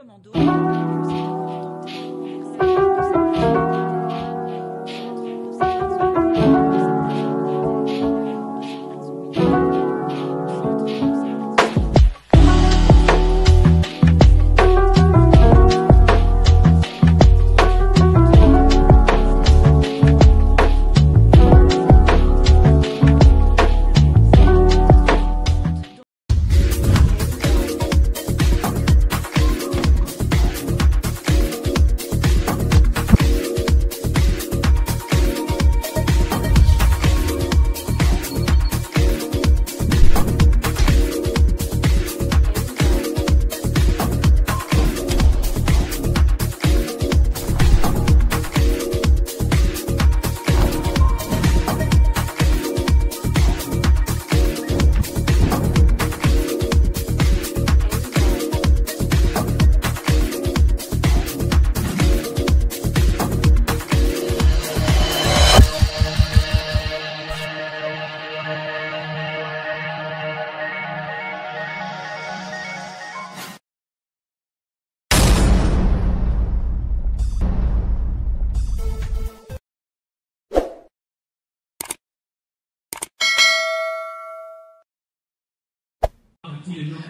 commando.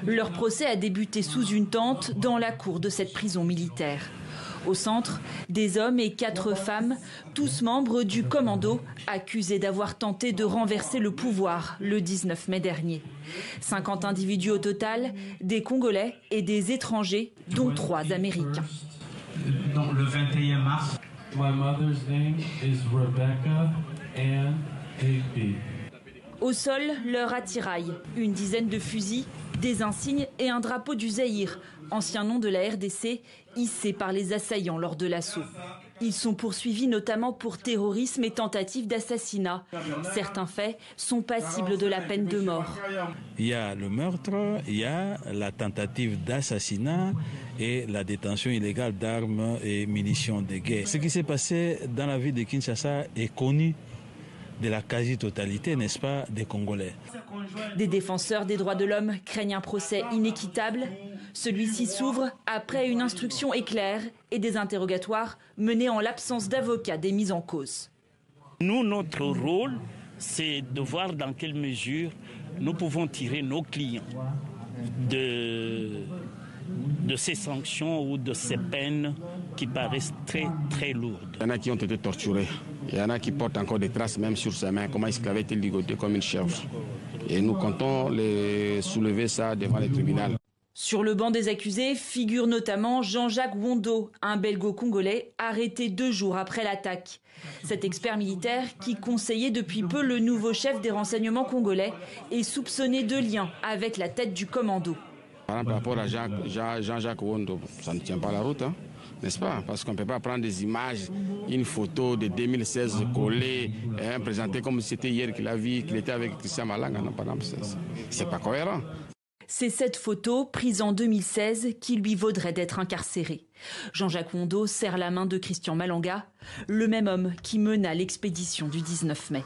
Leur procès a débuté sous une tente dans la cour de cette prison militaire. Au centre, des hommes et 4 femmes, tous membres du commando, accusés d'avoir tenté de renverser le pouvoir le 19 mai dernier. 50 individus au total, des Congolais et des étrangers, dont 3 Américains. Donc, le 21 mars. My mother's name is Rebecca Ann Higby. Au sol, leur attirail, une dizaine de fusils, des insignes et un drapeau du Zaïre, ancien nom de la RDC, hissé par les assaillants lors de l'assaut. Ils sont poursuivis notamment pour terrorisme et tentative d'assassinat. Certains faits sont passibles de la peine de mort. Il y a le meurtre, il y a la tentative d'assassinat et la détention illégale d'armes et munitions de guerre. Ce qui s'est passé dans la ville de Kinshasa est connu de la quasi-totalité, n'est-ce pas, des Congolais. Des défenseurs des droits de l'homme craignent un procès inéquitable. Celui-ci s'ouvre après une instruction éclair et des interrogatoires menés en l'absence d'avocats des mises en cause. Nous, notre rôle, c'est de voir dans quelle mesure nous pouvons tirer nos clients de ces sanctions ou de ces peines qui paraissent très, très lourdes. Il y en a qui ont été torturés. Il y en a qui portent encore des traces même sur ses mains, comment est-ce qu'il avait été ligoté comme une chèvre. Et nous comptons soulever ça devant les tribunaux. Sur le banc des accusés figure notamment Jean-Jacques Wondo, un belgo-congolais arrêté 2 jours après l'attaque. Cet expert militaire, qui conseillait depuis peu le nouveau chef des renseignements congolais, est soupçonné de liens avec la tête du commando. Par rapport à Jean-Jacques Wondo, ça ne tient pas la route, hein, n'est-ce pas? Parce qu'on ne peut pas prendre des images, une photo de 2016 collée, présentée comme si c'était hier qu'il a vu qu'il était avec Christian Malanga. Non, c'est pas cohérent. C'est cette photo, prise en 2016, qui lui vaudrait d'être incarcéré. Jean-Jacques Wondo serre la main de Christian Malanga, le même homme qui mena l'expédition du 19 mai.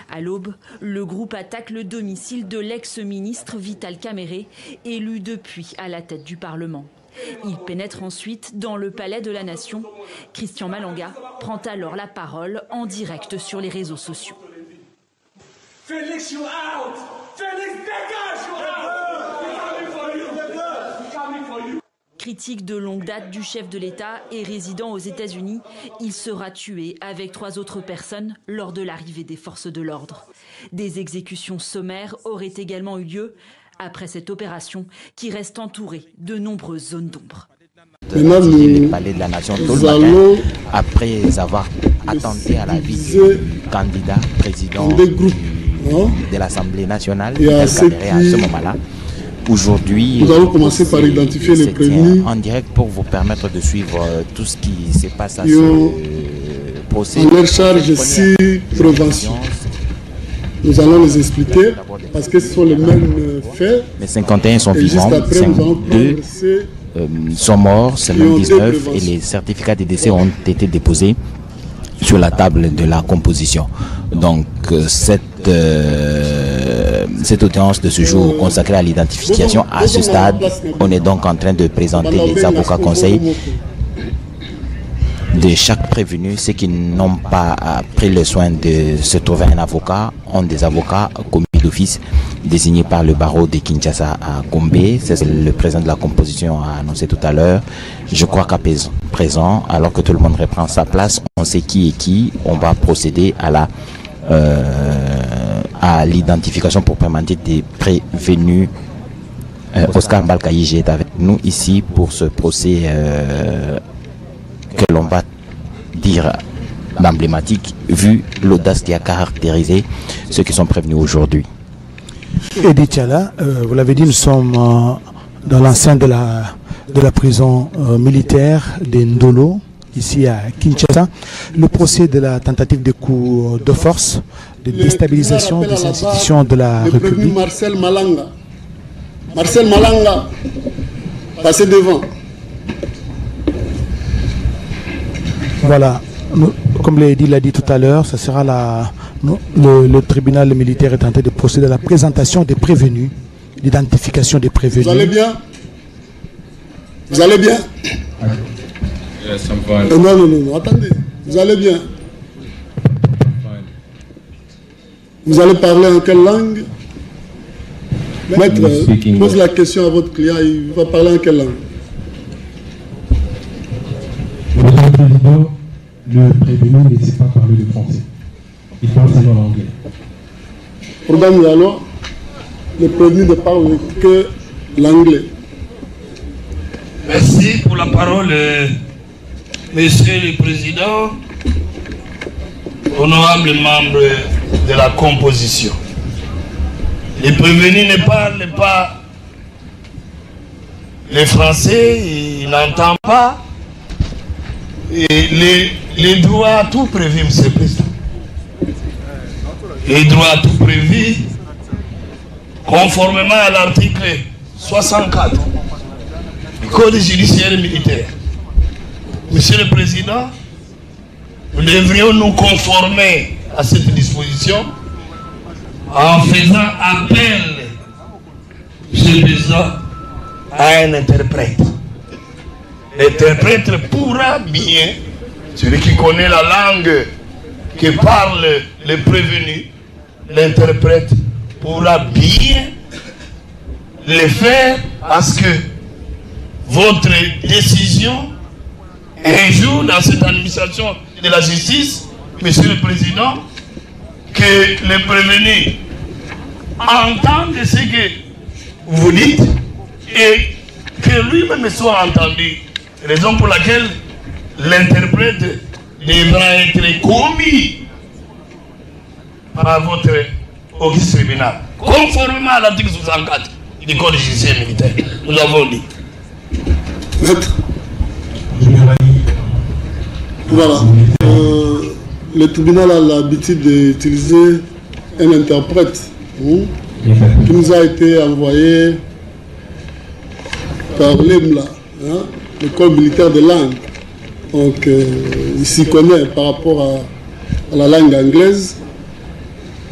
À l'aube, le groupe attaque le domicile de l'ex-ministre Vital Kamerhe, élu depuis à la tête du Parlement. Il pénètre ensuite dans le palais de la Nation. Christian Malanga prend alors la parole en direct sur les réseaux sociaux. Félix, you out! Félix, dégage, you out! Critique de longue date du chef de l'État et résident aux États-Unis, il sera tué avec 3 autres personnes lors de l'arrivée des forces de l'ordre. Des exécutions sommaires auraient également eu lieu après cette opération qui reste entourée de nombreuses zones d'ombre. Le palais de la Nation tôt le matin, après avoir attenté à la vie du candidat président de l'Assemblée nationale, Vital Kamerhe, à ce moment-là. Aujourd'hui, nous allons commencer par identifier les prévenus en direct pour vous permettre de suivre tout ce qui se passe à ce procès. En leur charge ici, prévention. Nous allons les expliquer parce que ce sont les mêmes faits. Les 51 sont vivants, 2 sont morts, seulement 19 et les certificats de décès ont été déposés sur la table de la composition. Donc cette cette audience de ce jour consacrée à l'identification. À ce stade, on est donc en train de présenter les avocats conseils de chaque prévenu. Ceux qui n'ont pas pris le soin de se trouver un avocat ont des avocats commis d'office désignés par le barreau de Kinshasa à Gombe. C'est le président de la composition a annoncé tout à l'heure. Je crois qu'à présent, alors que tout le monde reprend sa place, on sait qui est qui. On va procéder à l'identification pour permettre des prévenus. Oscar Balkaïge est avec nous ici pour ce procès que l'on va dire l'emblématique, vu l'audace qui a caractérisé ceux qui sont prévenus aujourd'hui. Edith Tchala, vous l'avez dit, nous sommes dans l'enceinte de la prison militaire de Ndolo, ici à Kinshasa. Le procès de la tentative de coup de force, de déstabilisation des institutions de la République. Marcel Malanga. Marcel Malanga, passez devant. Voilà, comme l'a dit tout à l'heure, ce sera le tribunal militaire est en train de procéder à la présentation des prévenus, l'identification des prévenus. Vous allez bien? Vous allez bien? Non, attendez. Vous allez bien? Vous allez parler en quelle langue? Maître, pose la question à votre client, il va parler en quelle langue? Monsieur le Président, le prévenu ne sait pas parler le français. Il parle seulement l'anglais. Problème alors, le prévenu ne parle que l'anglais. Merci pour la parole, Monsieur le Président, honorable membre de la composition. Les prévenus ne parlent pas le français, ils n'entendent pas. Et les droits tout prévus, M. le Président. Les droits tout prévus, conformément à l'article 64 du Code judiciaire militaire. Monsieur le Président, nous devrions nous conformer à cette disposition en faisant appel, Monsieur le Président, à un interprète. L'interprète pourra bien, celui qui connaît la langue que parle le prévenu, l'interprète pourra bien le faire à ce que votre décision, un jour dans cette administration de la justice, Monsieur le Président, que le prévenu entende ce que vous dites et que lui-même soit entendu. Raison pour laquelle l'interprète devra être commis par votre office tribunal, conformément à l'article 64 du Code judiciaire militaire. Nous avons dit. Voilà. Le tribunal a l'habitude d'utiliser un interprète qui nous a été envoyé par l'EMLA, l'école militaire de langue. Donc, il s'y connaît par rapport à la langue anglaise.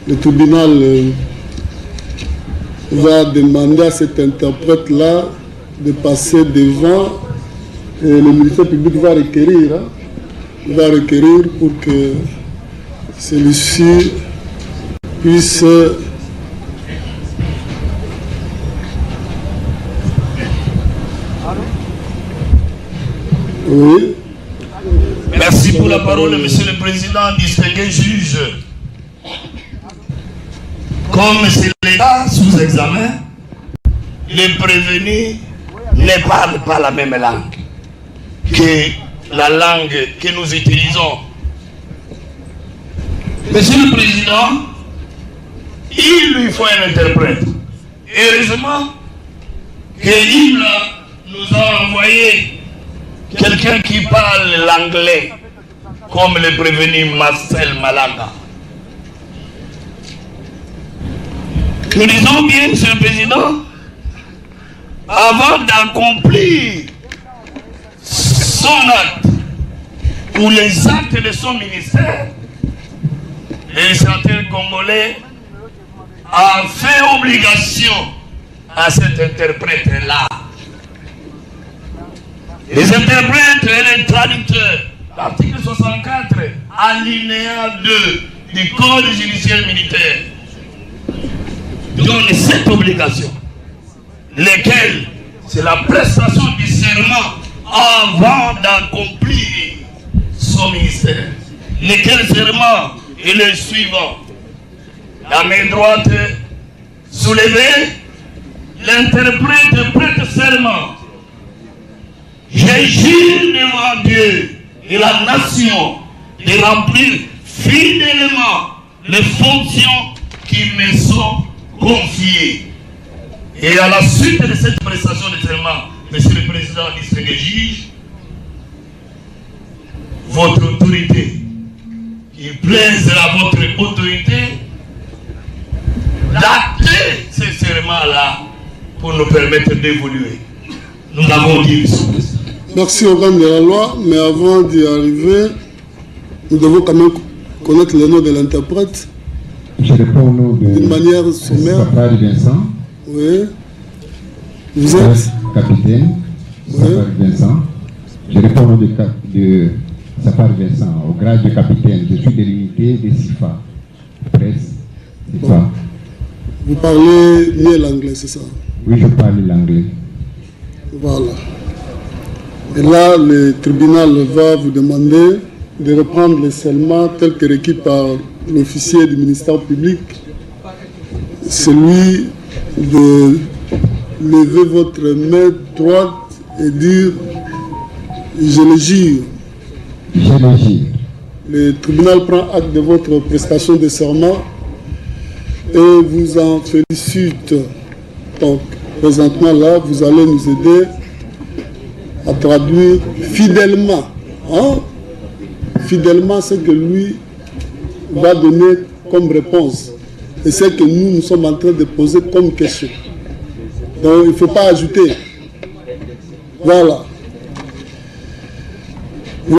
Le tribunal va demander à cet interprète-là de passer devant et le ministère public va requérir. Il va requérir pour que celui-ci puisse oui. Merci pour la parole, Monsieur le Président, distingué juge. Comme c'est le cas sous examen, les prévenus ne parlent pas la même langue que la langue que nous utilisons. Monsieur le Président, il lui faut un interprète. Heureusement qu'il nous a envoyé quelqu'un qui parle l'anglais, comme le prévenu Marcel Malanga. Nous disons bien, Monsieur le Président, avant d'accomplir son acte ou les actes de son ministère, les sénateurs congolais a fait obligation à cet interprète-là. Les interprètes et les traducteurs, l'article 64, alinéa 2 du Code judiciaire militaire, donne cette obligation, lesquelles, c'est la prestation du serment avant d'accomplir son ministère. Lesquels serment est le suivant. La main droite soulevée, l'interprète prête serment. Je jure devant Dieu et la nation de remplir fidèlement les fonctions qui me sont confiées. Et à la suite de cette prestation de serment, Monsieur le Président distingué juge, votre autorité, qui plaise à votre autorité, d'acter ce serment-là pour nous permettre d'évoluer. Nous l'avons dit, Monsieur le Président. Merci au rang de la loi, mais avant d'y arriver, nous devons quand même connaître le nom de l'interprète. Je réponds au nom de manière sommaire. Safari Vincent. Oui. Vous êtes capitaine. Oui. Safari Vincent. Je réponds au nom de Safari Vincent, au grade de capitaine. Je suis de l'unité des SIFA. Presse. Bon. Vous parlez mieux l'anglais, c'est ça? Oui, je parle l'anglais. Voilà. Et là, le tribunal va vous demander de reprendre le serment tel que requis par l'officier du ministère public, celui de lever votre main droite et dire « Je le jure ». Je le jure. Le tribunal prend acte de votre prestation de serment et vous en félicite. Donc, présentement là, vous allez nous aider à traduire fidèlement, fidèlement ce que lui va donner comme réponse et ce que nous sommes en train de poser comme question. Donc il ne faut pas ajouter. Voilà. Vous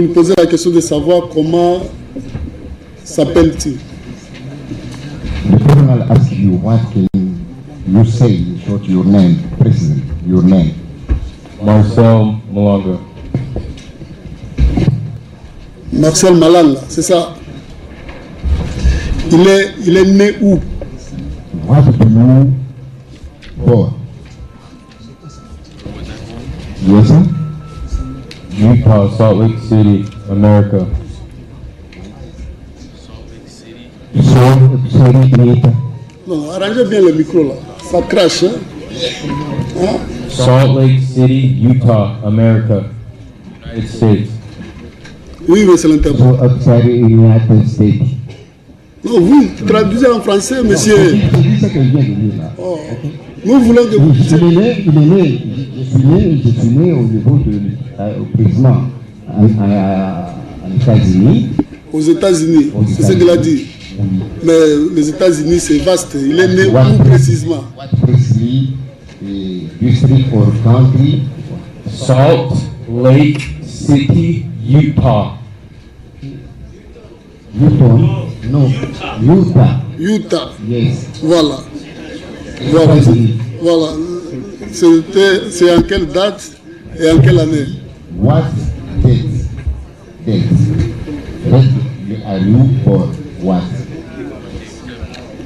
nous posez la question de savoir comment s'appelle-t-il. The tribunal asks you what can you say in short your name, President, your name. Marcel Malanga. Marcel Malanga, c'est ça. Il est né où? What do you born? Yes, sir. Utah, Salt Lake City, America. Non, arrangez bien le micro là. Ça crache, hein? Salt Lake City, Utah, America, United States. Oui, mais c'est l'interprète. United States. Non, vous traduisez en français, monsieur. C'est ce que je viens de dire là. Oh. Nous voulons que vous... Je suis né au niveau du président aux États-Unis. Aux États-Unis, c'est ce qu'il a dit. Mais les États-Unis, c'est vaste. Il est né où précisément? District or country? Salt Lake City, Utah. Utah? No. Utah. Utah. Yes. Voilà. Voilà. C'est en quelle date et en quelle année? What date? Are you for what?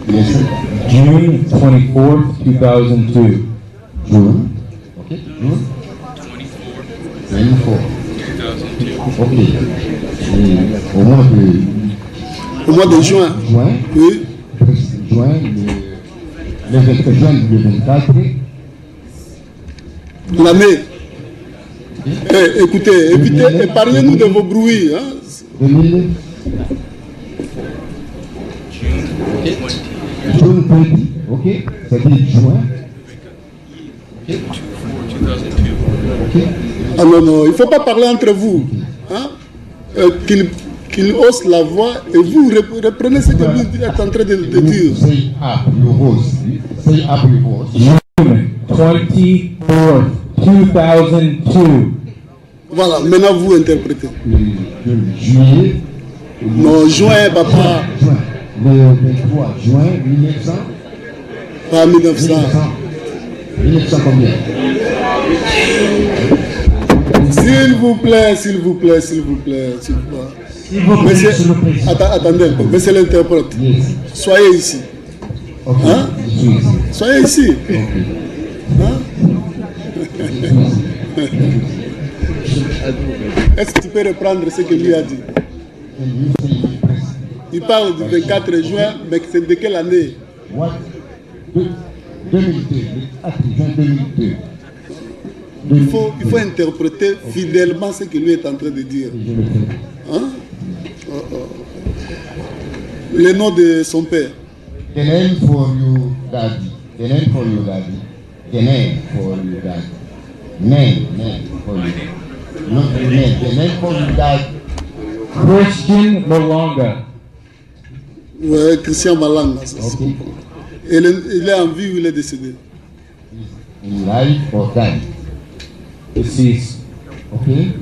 Yes, sir. June 24th, 2002. June? Okay. June? 24. 2002. Ok. Au mois de juin. Juin? Oui. Juin, le 24. L'année. Écoutez, épargnez-nous de vos bruits. Hein. 2000. June 20. Ok. C'est-à-dire juin. Ok. Ah non, il ne faut pas parler entre vous. Hein? Qu'il hausse la voix et vous reprenez ce que lui est en train de dire. Say up your voice. Say up your voice. June 24th, 2002. Voilà, maintenant vous interprétez. Juillet. Non, juin, papa. le 23 juin 1900. Pas 1900. 1900 combien? S'il vous plaît, s'il vous plaît, s'il vous plaît, s'il vous plaît. Monsieur, attendez, monsieur l'interprète, soyez ici. Okay. Hein? Soyez ici. Okay. Hein? Est-ce que tu peux reprendre ce que lui a dit? Il parle du 24 juin, mais c'est de quelle année? 2002. Il faut interpréter fidèlement ce que lui est en train de dire. Hein? Le nom de son père. The name for you, daddy. The name for you, daddy. The name for you, daddy. Name for you. Not the name. The name for you, daddy. Christian Malanga. Ouais, Christian Malanga. Okay. Il est en vie ou il est décédé? In life or dead? Deceased. Okay.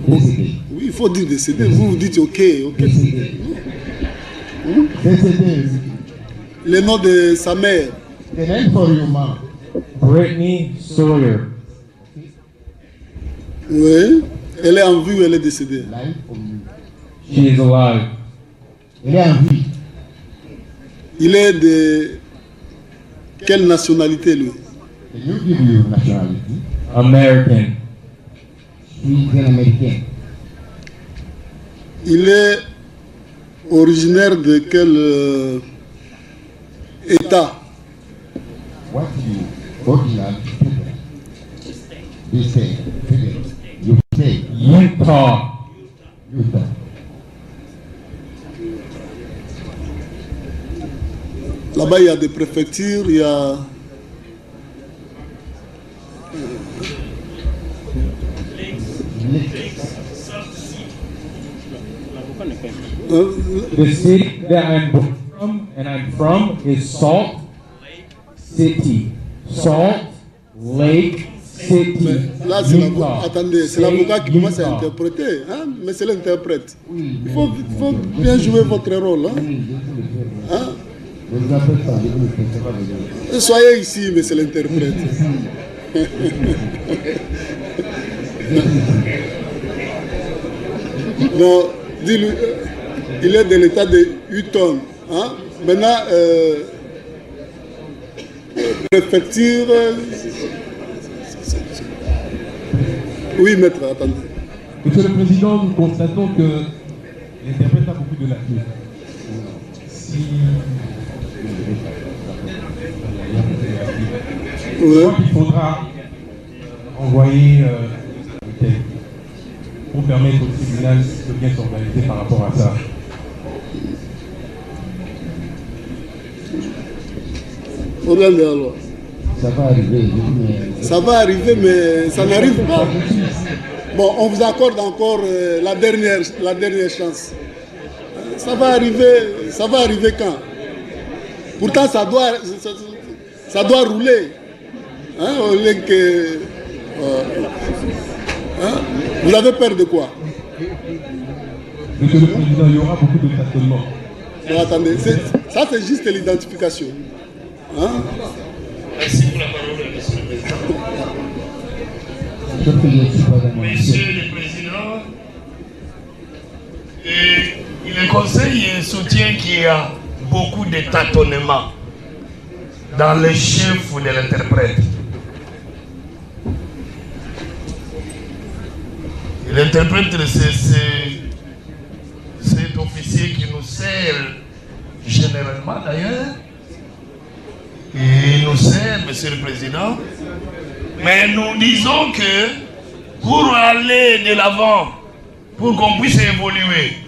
Décédé. Oui, il faut dire décédé. Vous dites ok. Décédé. Décédé. Le nom de sa mère. The name for your mom. Brittany Sawyer. Oui. Elle est en vie ou elle est décédée? She is alive. Elle est en vie. Il est de quelle nationalité, lui? Can you give your nationality? American. He is an American. Il est originaire de quel État? What you original? They say, you say Utah. Utah. Là-bas, il y a des préfectures, il y a... The city that I'm from is Salt City. Salt Lake City. Là, c'est attendez, c'est l'avocat qui commence à interpréter, hein? Mais c'est l'interprète. Il faut bien jouer votre rôle. Hein? Soyez ici, mais c'est l'interprète. Non, dis-lui, il est de l'état de Utah. Hein? Maintenant, préfecture. Oui, maître, attendez. Monsieur le Président, nous constatons que l'interprète a beaucoup de lacunes. Si je crois qu'il faudra envoyer pour permettre au tribunal de bien s'organiser par rapport à ça. Problème de la loi. Ça va arriver. Ça va arriver, mais ça n'arrive pas. Bon, on vous accorde encore la dernière chance. Ça va arriver quand? Pourtant, ça doit rouler. Hein, au lieu que, hein? Vous avez peur de quoi? Monsieur le Président, il y aura beaucoup de tâtonnements. Non, attendez, ça c'est juste l'identification. Hein? Merci pour la parole, Monsieur le Président. Monsieur le Président, le Conseil soutient qu'il y a beaucoup de tâtonnements dans le chef de l'interprète. L'interprète, c'est cet officier qui nous sert généralement d'ailleurs. Il nous sert, Monsieur le Président. Mais nous disons que pour aller de l'avant, pour qu'on puisse évoluer,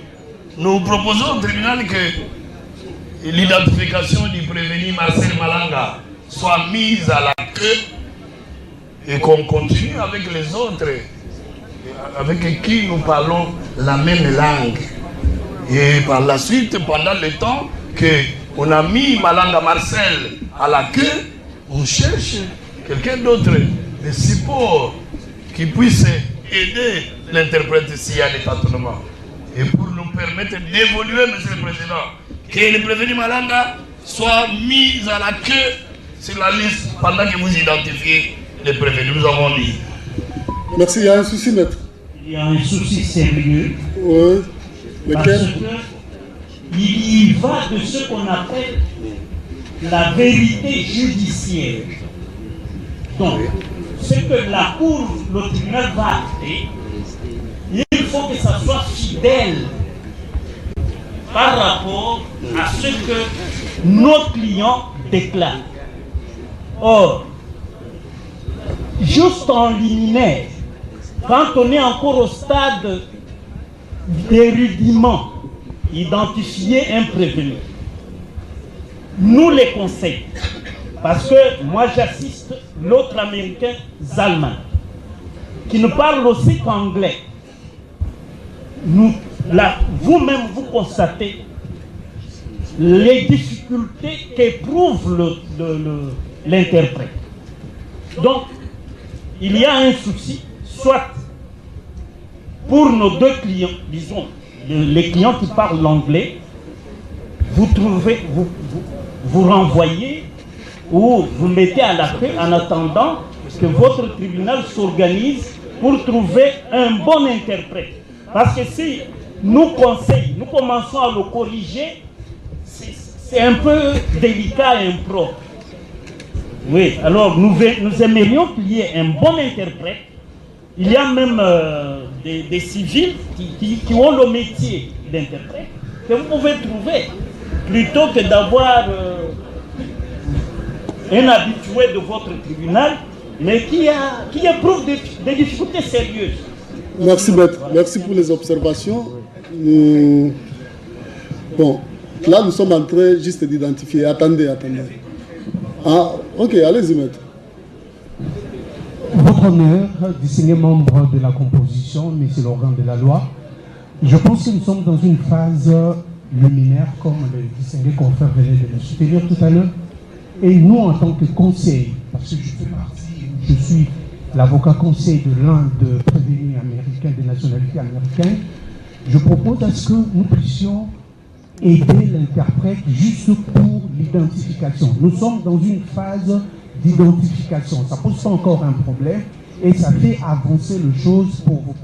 nous proposons au tribunal que l'identification du prévenu Marcel Malanga soit mise à la queue et qu'on continue avec les autres avec qui nous parlons la même langue. Et par la suite, pendant le temps qu'on a mis Malanga Marcel à la queue, on cherche quelqu'un d'autre, de support, qui puisse aider l'interprète s'il y a des tâtonnements. Et pour nous permettre d'évoluer, Monsieur le Président, que le prévenu Malanga soit mis à la queue sur la liste pendant que vous identifiez les prévenus. Nous avons dit. Merci, il y a un souci, maître. Il y a un souci sérieux. Oui. Lequel? Parce qu'il y va de ce qu'on appelle la vérité judiciaire. Donc, ce que la Cour, le tribunal va acter, il faut que ça soit fidèle par rapport à ce que nos clients déclarent. Or, juste en liminaire, quand on est encore au stade d'érudiment, identifier un prévenu, nous les conseillons, parce que moi j'assiste l'autre américain, Zalman, qui ne parle aussi qu'anglais. Vous-même, vous constatez les difficultés qu'éprouve l'interprète. Donc, il y a un souci, soit pour nos deux clients, disons, les clients qui parlent l'anglais, vous renvoyez ou vous mettez à la queue en attendant que votre tribunal s'organise pour trouver un bon interprète. Parce que si nous commençons à le corriger, c'est un peu délicat et impropre. Oui, alors nous aimerions qu'il y ait un bon interprète. Il y a même des civils qui ont le métier d'interprète que vous pouvez trouver, plutôt que d'avoir un habitué de votre tribunal, mais qui éprouve des difficultés sérieuses. Merci, maître. Merci pour les observations. Bon, là, nous sommes en train juste d'identifier. Attendez. Ah, ok, allez-y, maître. Votre honneur, distingué membre de la composition, mais c'est l'organe de la loi, je pense que nous sommes dans une phase luminaire, comme le distingué confrère venait de le soutenir tout à l'heure. Et nous, en tant que conseil, parce que je suis l'avocat conseil de l'un de prévenus américains, de nationalité américaine, je propose à ce que nous puissions aider l'interprète juste pour l'identification. Nous sommes dans une phase d'identification. Ça ne pose pas encore un problème et ça fait avancer les choses pour vous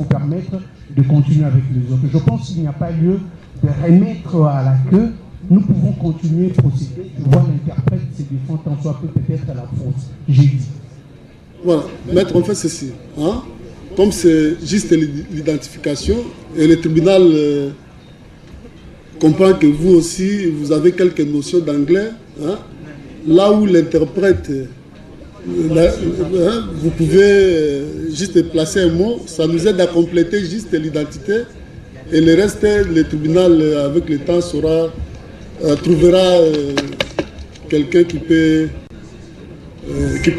permettre de continuer avec les autres. Je pense qu'il n'y a pas lieu de remettre à la queue. Nous pouvons continuer à procéder. Je vois l'interprète se défendre tant soit peu peut-être à la fausse. J'ai dit. Voilà, maître, on fait ceci. Hein? Comme c'est juste l'identification, et le tribunal comprend que vous aussi, vous avez quelques notions d'anglais, hein? Là où l'interprète, vous pouvez juste placer un mot, ça nous aide à compléter juste l'identité, et le reste, le tribunal, avec le temps, trouvera quelqu'un qui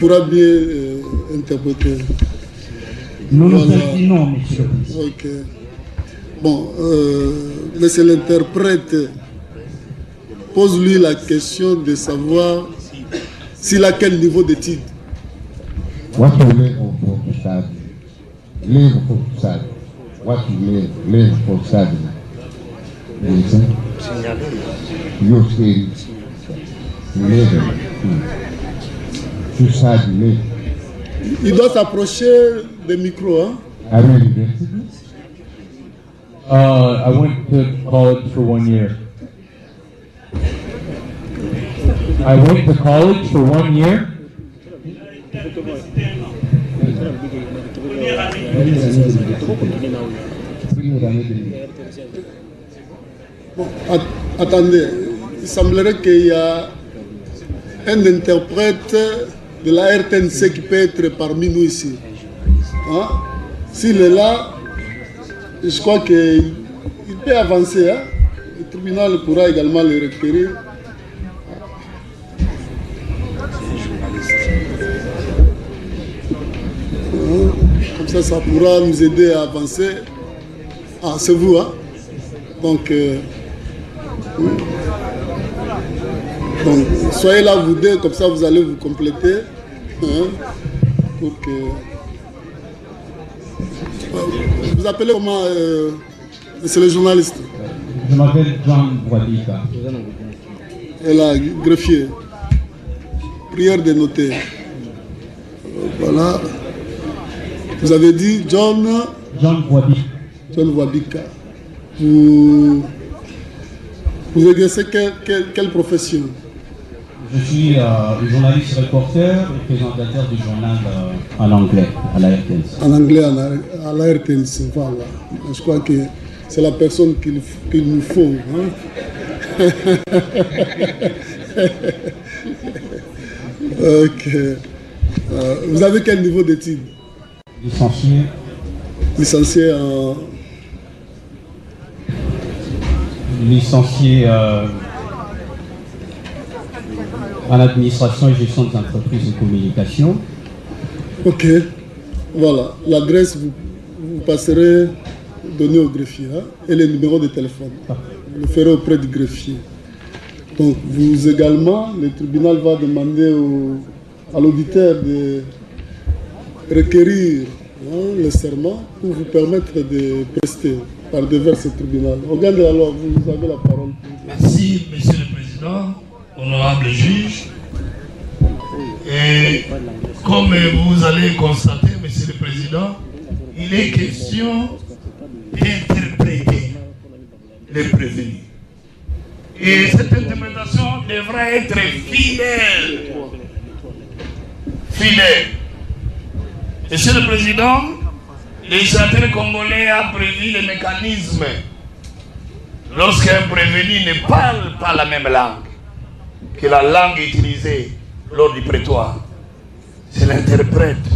pourra bien interpréter. Nous nous inclinons, monsieur. Ok. Bon, monsieur l'interprète, pose-lui la question de savoir s'il a quel niveau d'études. What you learn for study? Learn for study. What you learn for study? Listen. Your skills. Learn. To study. Learn. Il doit s'approcher des micros, hein? Are you university? I went to college for 1 year. I went to college for 1 year. Bon, attendez, il semblerait qu'il y a un interprète de la RTNC qui peut être parmi nous ici. Hein? S'il est là, je crois qu'il peut avancer. Hein? Le tribunal pourra également le requérir. Comme ça pourra nous aider à avancer. Ah, c'est vous, hein? Donc, soyez là vous deux, comme ça vous allez vous compléter. Hein, pour que... Vous appelez comment c'est le journaliste? Je m'appelle John Wadika. Et là, greffier. Prière de noter. Voilà. Vous avez dit John Wadika. John Wadika. Vous exercez quelle profession? Je suis journaliste reporter et présentateur du journal en anglais à la RTNC. En anglais à la RTNC, voilà. Je crois que c'est la personne qu'il nous faut. Hein? Ok. Vous avez quel niveau d'études? Licencié. Licencié en... Licencié en administration et gestion des entreprises de communication. Ok. Voilà. L'adresse, vous passerez donner au greffier hein, et les numéros de téléphone. Vous le ferez auprès du greffier. Donc, vous également, le tribunal va demander à l'auditeur de requérir le serment pour vous permettre de prester par devers ce tribunal. Organe de la loi, vous avez la parole. Merci, Monsieur le Président, honorable juge. Et comme vous allez constater, Monsieur le Président, il est question d'interpréter les prévenus. Et cette interprétation devra être fidèle. Fidèle. Monsieur le Président, le législateur congolais a prévu les mécanismes. Lorsqu'un prévenu ne parle pas la même langue que la langue utilisée lors du prétoire, c'est l'interprète.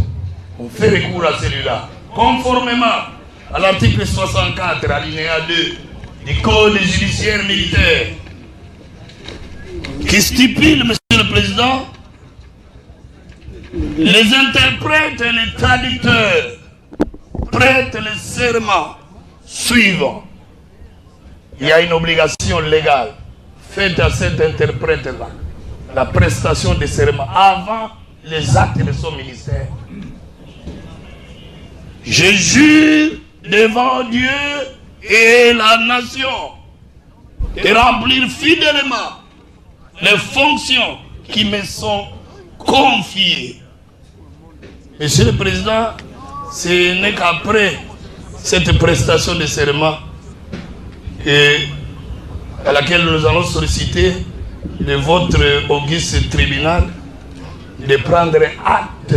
On fait recours à celui-là, conformément à l'article 64, alinéa 2 du Code judiciaire militaire, qui stipule, Monsieur le Président, les interprètes et les traducteurs prêtent le serment suivant. Il y a une obligation légale faite à cet interprète-là, la prestation de serment avant les actes de son ministère. Je jure devant Dieu et la nation de remplir fidèlement les fonctions qui me sont confiées. Monsieur le Président, ce n'est qu'après cette prestation de serment à laquelle nous allons solliciter de votre auguste tribunal de prendre acte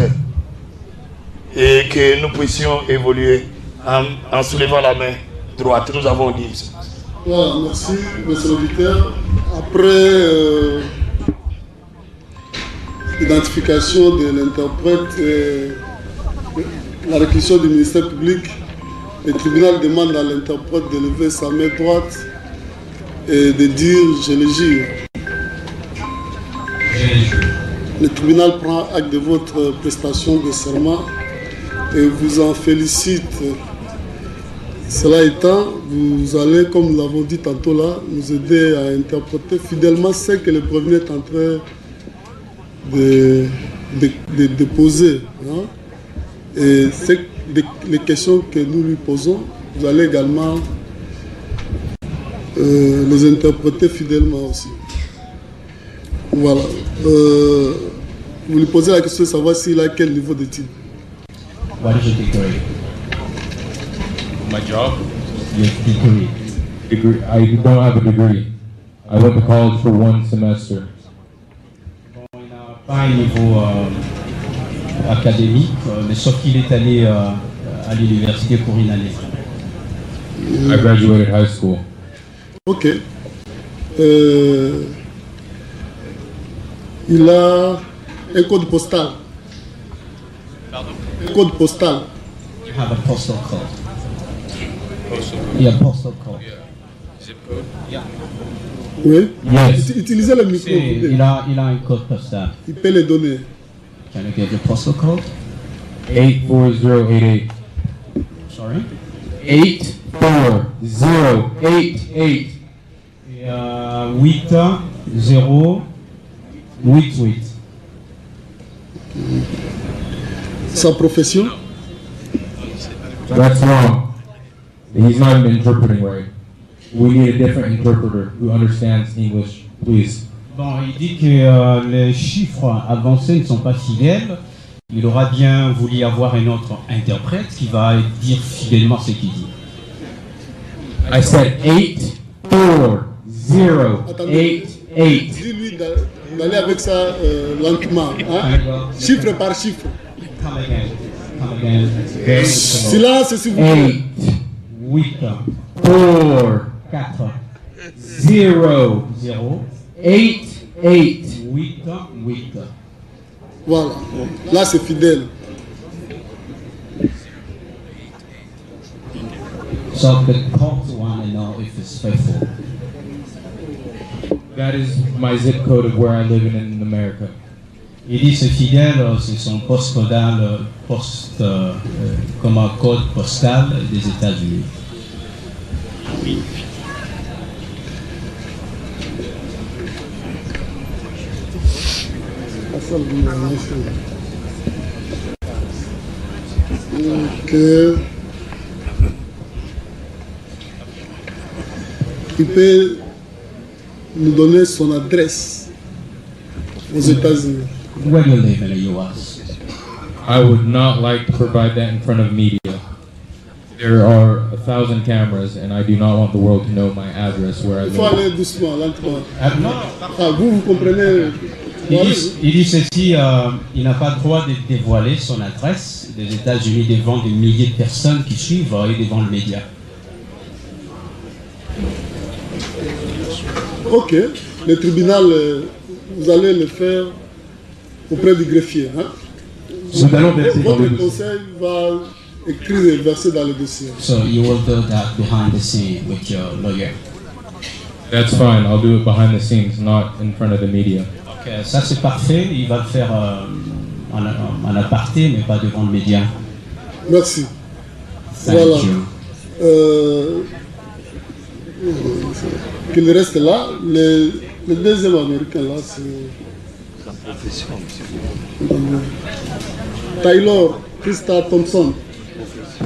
et que nous puissions évoluer en soulevant la main droite. Nous avons dit. Voilà, merci, monsieur l'auditeur. Après l'identification de l'interprète et la réquisition du ministère public, le tribunal demande à l'interprète de lever sa main droite et de dire « je le jure ». Le tribunal prend acte de votre prestation de serment et vous en félicite. Cela étant, vous allez, comme nous l'avons dit tantôt là, nous aider à interpréter fidèlement ce que le prévenu est en train de poser. Hein? Et les questions que nous lui posons, vous allez également les interpréter fidèlement aussi. Voilà. Vous lui posez la question de savoir s'il a quel niveau d'études. What is your degree? My job? Your degree. I don't have a degree. I went to college for 1 semester. Pas un niveau académique, mais sauf qu'il est allé à l'université pour une année. I graduated high school. Ok. Il a un code postal. Pardon? Un code postal. You have a postal code. Yeah, postal code. Yeah. Zip code. Yeah. Oui. Yes. Utilisez le micro. Il a un code postal. Il peut les donner. Can I get your postal code? 84088. Sorry? 84088. 8088. Sa profession? That's wrong. He's not even interpreting right. We need a different interpreter who understands English, please. Bon, il dit que les chiffres avancés ne sont pas fidèles. Il aura bien voulu avoir un autre interprète qui va dire fidèlement ce qu'il dit. I said 8, 4, 0, 8, 8. Dis-lui d'aller avec ça lentement, hein? Chiffre par chiffre. Silence, s'il vous plaît. 8, 4, 0, 0, 8, 8. 8, 8. Voilà, là c'est fidèle. So the court want to know if it's faithful. That is my zip code of where I live in America. Il dit c'est fidèle, c'est son poste codal, comme un code postal des États-Unis. Donc, il peut nous donner son adresse aux États-Unis. Where do you live in the U.S.? I would not like to provide that in front of media. There are 1,000 cameras, and I do not want the world to know my address where I live. Il faut aller doucement, lentement. Non. Ah, vous comprenez? Il dit ceci, il n'a pas le droit de dévoiler son adresse des États-Unis devant des milliers de personnes qui suivent et devant le média. Ok, le tribunal, vous allez le faire auprès du greffier. Hein? Votre conseil va écrire et verser dans le dossier. So you will do that behind the scene with your lawyer. That's fine. I'll do it behind the scenes, not in front of the media. Ok, ça c'est parfait. Il va le faire en aparté, mais pas devant le média. Merci. Thank voilà. You. Qu'il reste là. Le deuxième américain là, c'est sa profession. Taylor Krista Thompson.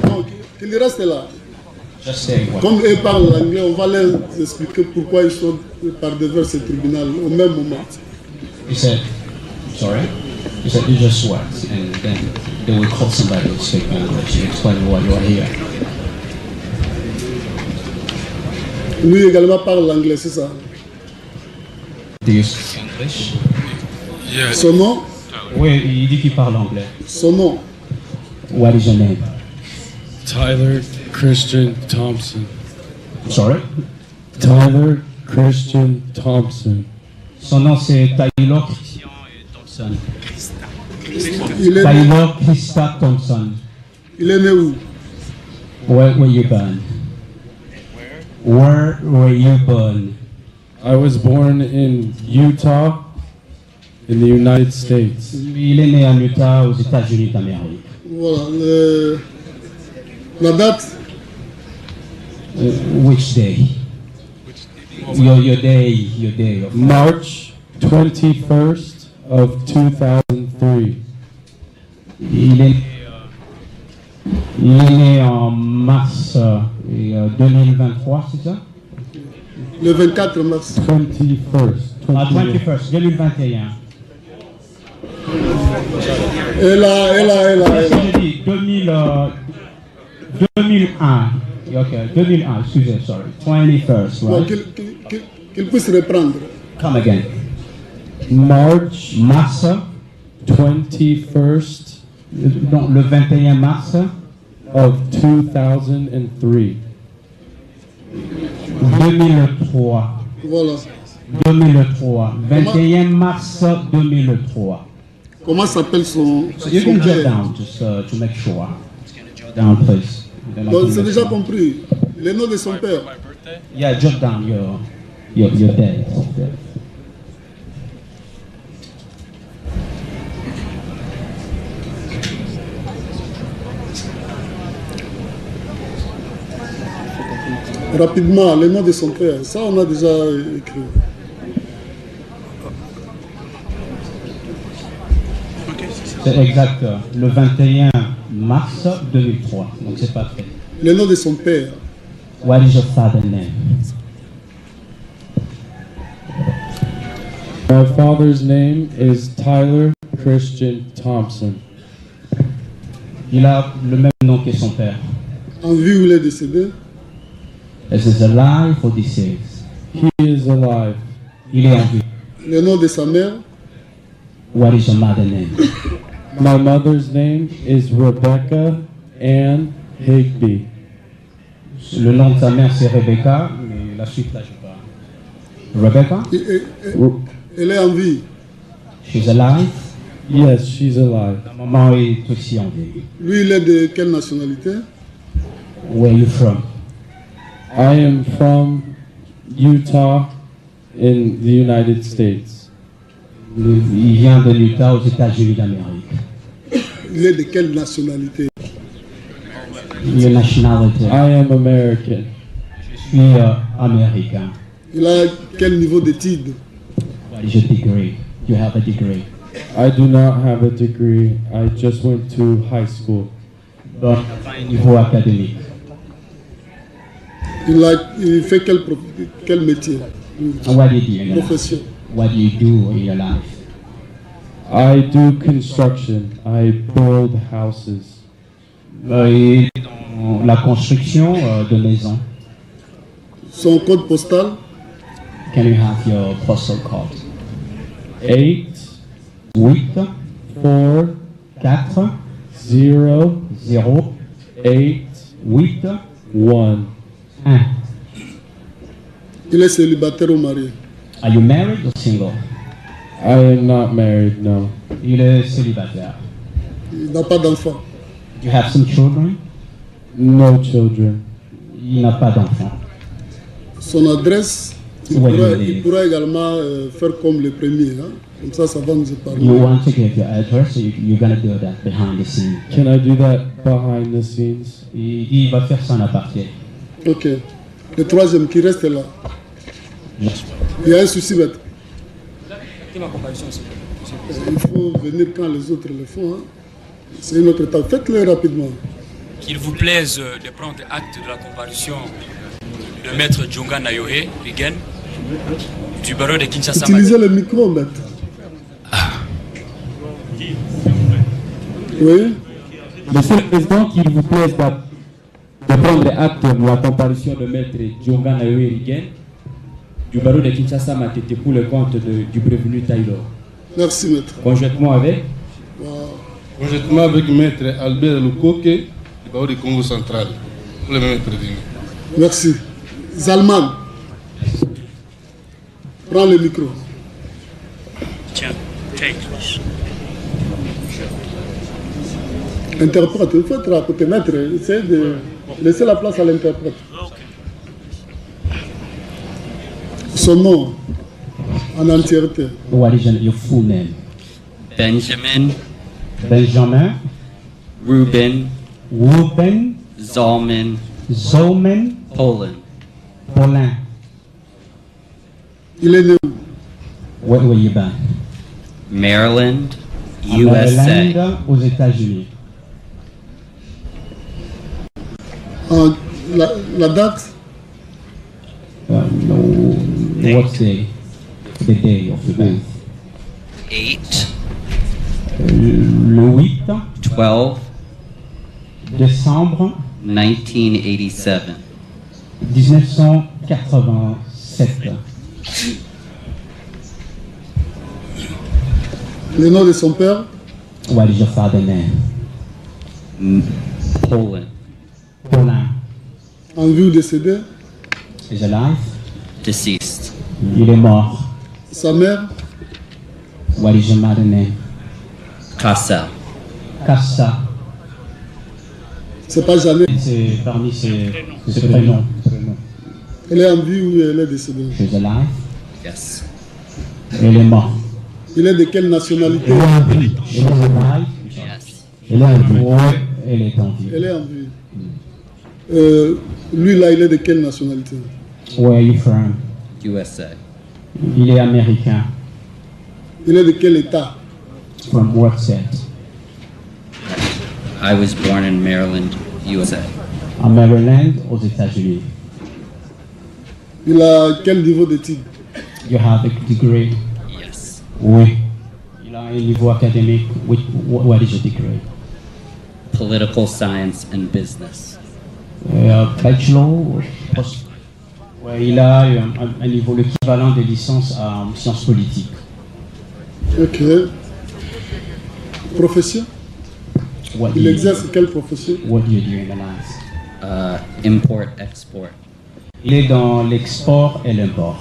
Donc, qu'il reste là. Comme eux parlent l'anglais, on va leur expliquer pourquoi ils sont par devers ce tribunal au même moment. He said, sorry? He said, you just work, and then they will call somebody to speak English and explain why you are here. Lui également parle l'anglais, c'est ça? Do you speak English? Yeah. Son nom? Oui, il dit qu'il parle anglais. Son nom? What is your name? Tyler Christian Thompson. Sorry? Tyler Christian Thompson. Son nom c'est Taylor Christian Thompson. Taylor Krista Thompson. Il est né où? Where were you born? Where were you born? I was born in Utah, in the United States. Il est né en Utah, aux États-Unis d'Amérique. Voilà, la date? Which day? Your day of March 21st of 2003. Il est né en mars 2023, c'est ça? Le 24 mars. 21st. 21st, 2021. Et là. 2001. Ok, 2001, excusez, sorry. 21st, bon, right? qu'il puisse reprendre. Come again. Mars 21st. Donc, le 21 mars of 2003. 2003. Voilà. 2003. 21 mars 2003. Comment s'appelle son You can père? jot down just to make sure. Jot down, please. Donc, c'est déjà compris. Le nom de son père. Yeah, jot down your date. Rapidement, le nom de son père. Ça, on a déjà écrit. C'est exact. Le 21 mars 2003. Donc c'est pas fait. Le nom de son père. What is your father's name? My father's name is Tyler Christian Thompson. Il a le même nom que son père. En vie ou il est décédé? Is he alive or deceased? He is alive. Il est en vie. Le nom de sa mère? What is your mother's name? My mother's name is Rebecca Ann Higby. Le nom de sa mère c'est Rebecca, mais la suite là je sais pas. Rebecca? Elle est en vie. She's alive? Yes, she's alive. La maman est aussi en vie. Lui, il est de quelle nationalité? Where are you from? I am from Utah in the United States. Il vient de l'Utah aux États-Unis d'Amérique. Il est de quelle nationalité? Your nationality? I am American. Je suis américain. Il a quel niveau d'études? What is your degree? You have a degree? I do not have a degree. I just went to high school. Donc, niveau académique. Il fait quel métier? What do you do in your Profession. life? What do you do in your life? I do construction. I build houses. Et dans la construction de maisons. Son code postal? Can you have your postal code? 8 4 0 0 8 8 1. 1. Il est célibataire ou marié? Are you married or single? I am not married, no. Il est célibataire. Il n'a pas d'enfant. You have some children? No children. Il n'a pas d'enfant. Son adresse, il pourra également faire comme le premier. Hein? Comme ça va nous épargner. You want to give your address, you're going to do that behind the scenes. Can I do that behind the scenes? Il va faire ça en aparté. Ok. Le troisième qui reste là. Il y a un souci bête. Il faut venir quand les autres le font. Hein? C'est une autre étape. Faites-le rapidement. Qu'il vous plaise de prendre acte de la comparution de maître Djonga Nayohe Rigen du barreau de Kinshasa. Utilisez le micro, maître. Oui. Monsieur le Président, qu'il vous plaise de prendre acte de la comparution de maître Djonga Nayohe Rigen du barreau de Kinshasa Matete pour le compte du prévenu Taylor. Merci, maître. Conjointement avec Conjointement avec maître Albert Lukoke du barreau du Congo central. Pour le même prévenu. Merci. Zalman, prends le micro. Tiens, take. Interprète, il faut être à côté, maître. Essayez de laisser la place à l'interprète. Son nom en entièreté. What is your full name? Benjamin Ruben Zalman Paulin. Il est né où? Where were you born? Maryland, USA. Maryland, aux États-Unis. La date? No. What's the day of the birth? 8 Le 8 12 décembre 1987. 1987. Le nom de son père? What is your father's name? Paulin. En vie ou décédé? Is alive? Deceased. Il est mort. Sa mère? What is your mother's name? Kassa. C'est pas jamais. C'est parmi ses prénoms. Elle est en vie ou elle est décédée? She's alive? Yes. Elle est morte. Il est de quelle nationalité? Elle est en vie. Elle est en vie. Elle est en vie. Elle est en vie. Lui là, il est de quelle nationalité? Where are you from? USA. Il est américain. Il est de quel état? From what state? I was born in Maryland, USA. À Maryland, aux États-Unis. Il a quel niveau d'études? You have a degree? Yes. Oui. Il a un niveau académique. What is your degree? Political science and business. Bachelor? Ouais, il a un niveau, l'équivalent des licences en sciences politiques. Ok. Profession? Il exerce quelle profession? What do you do in the life? Import, export. Il est dans l'export et l'import.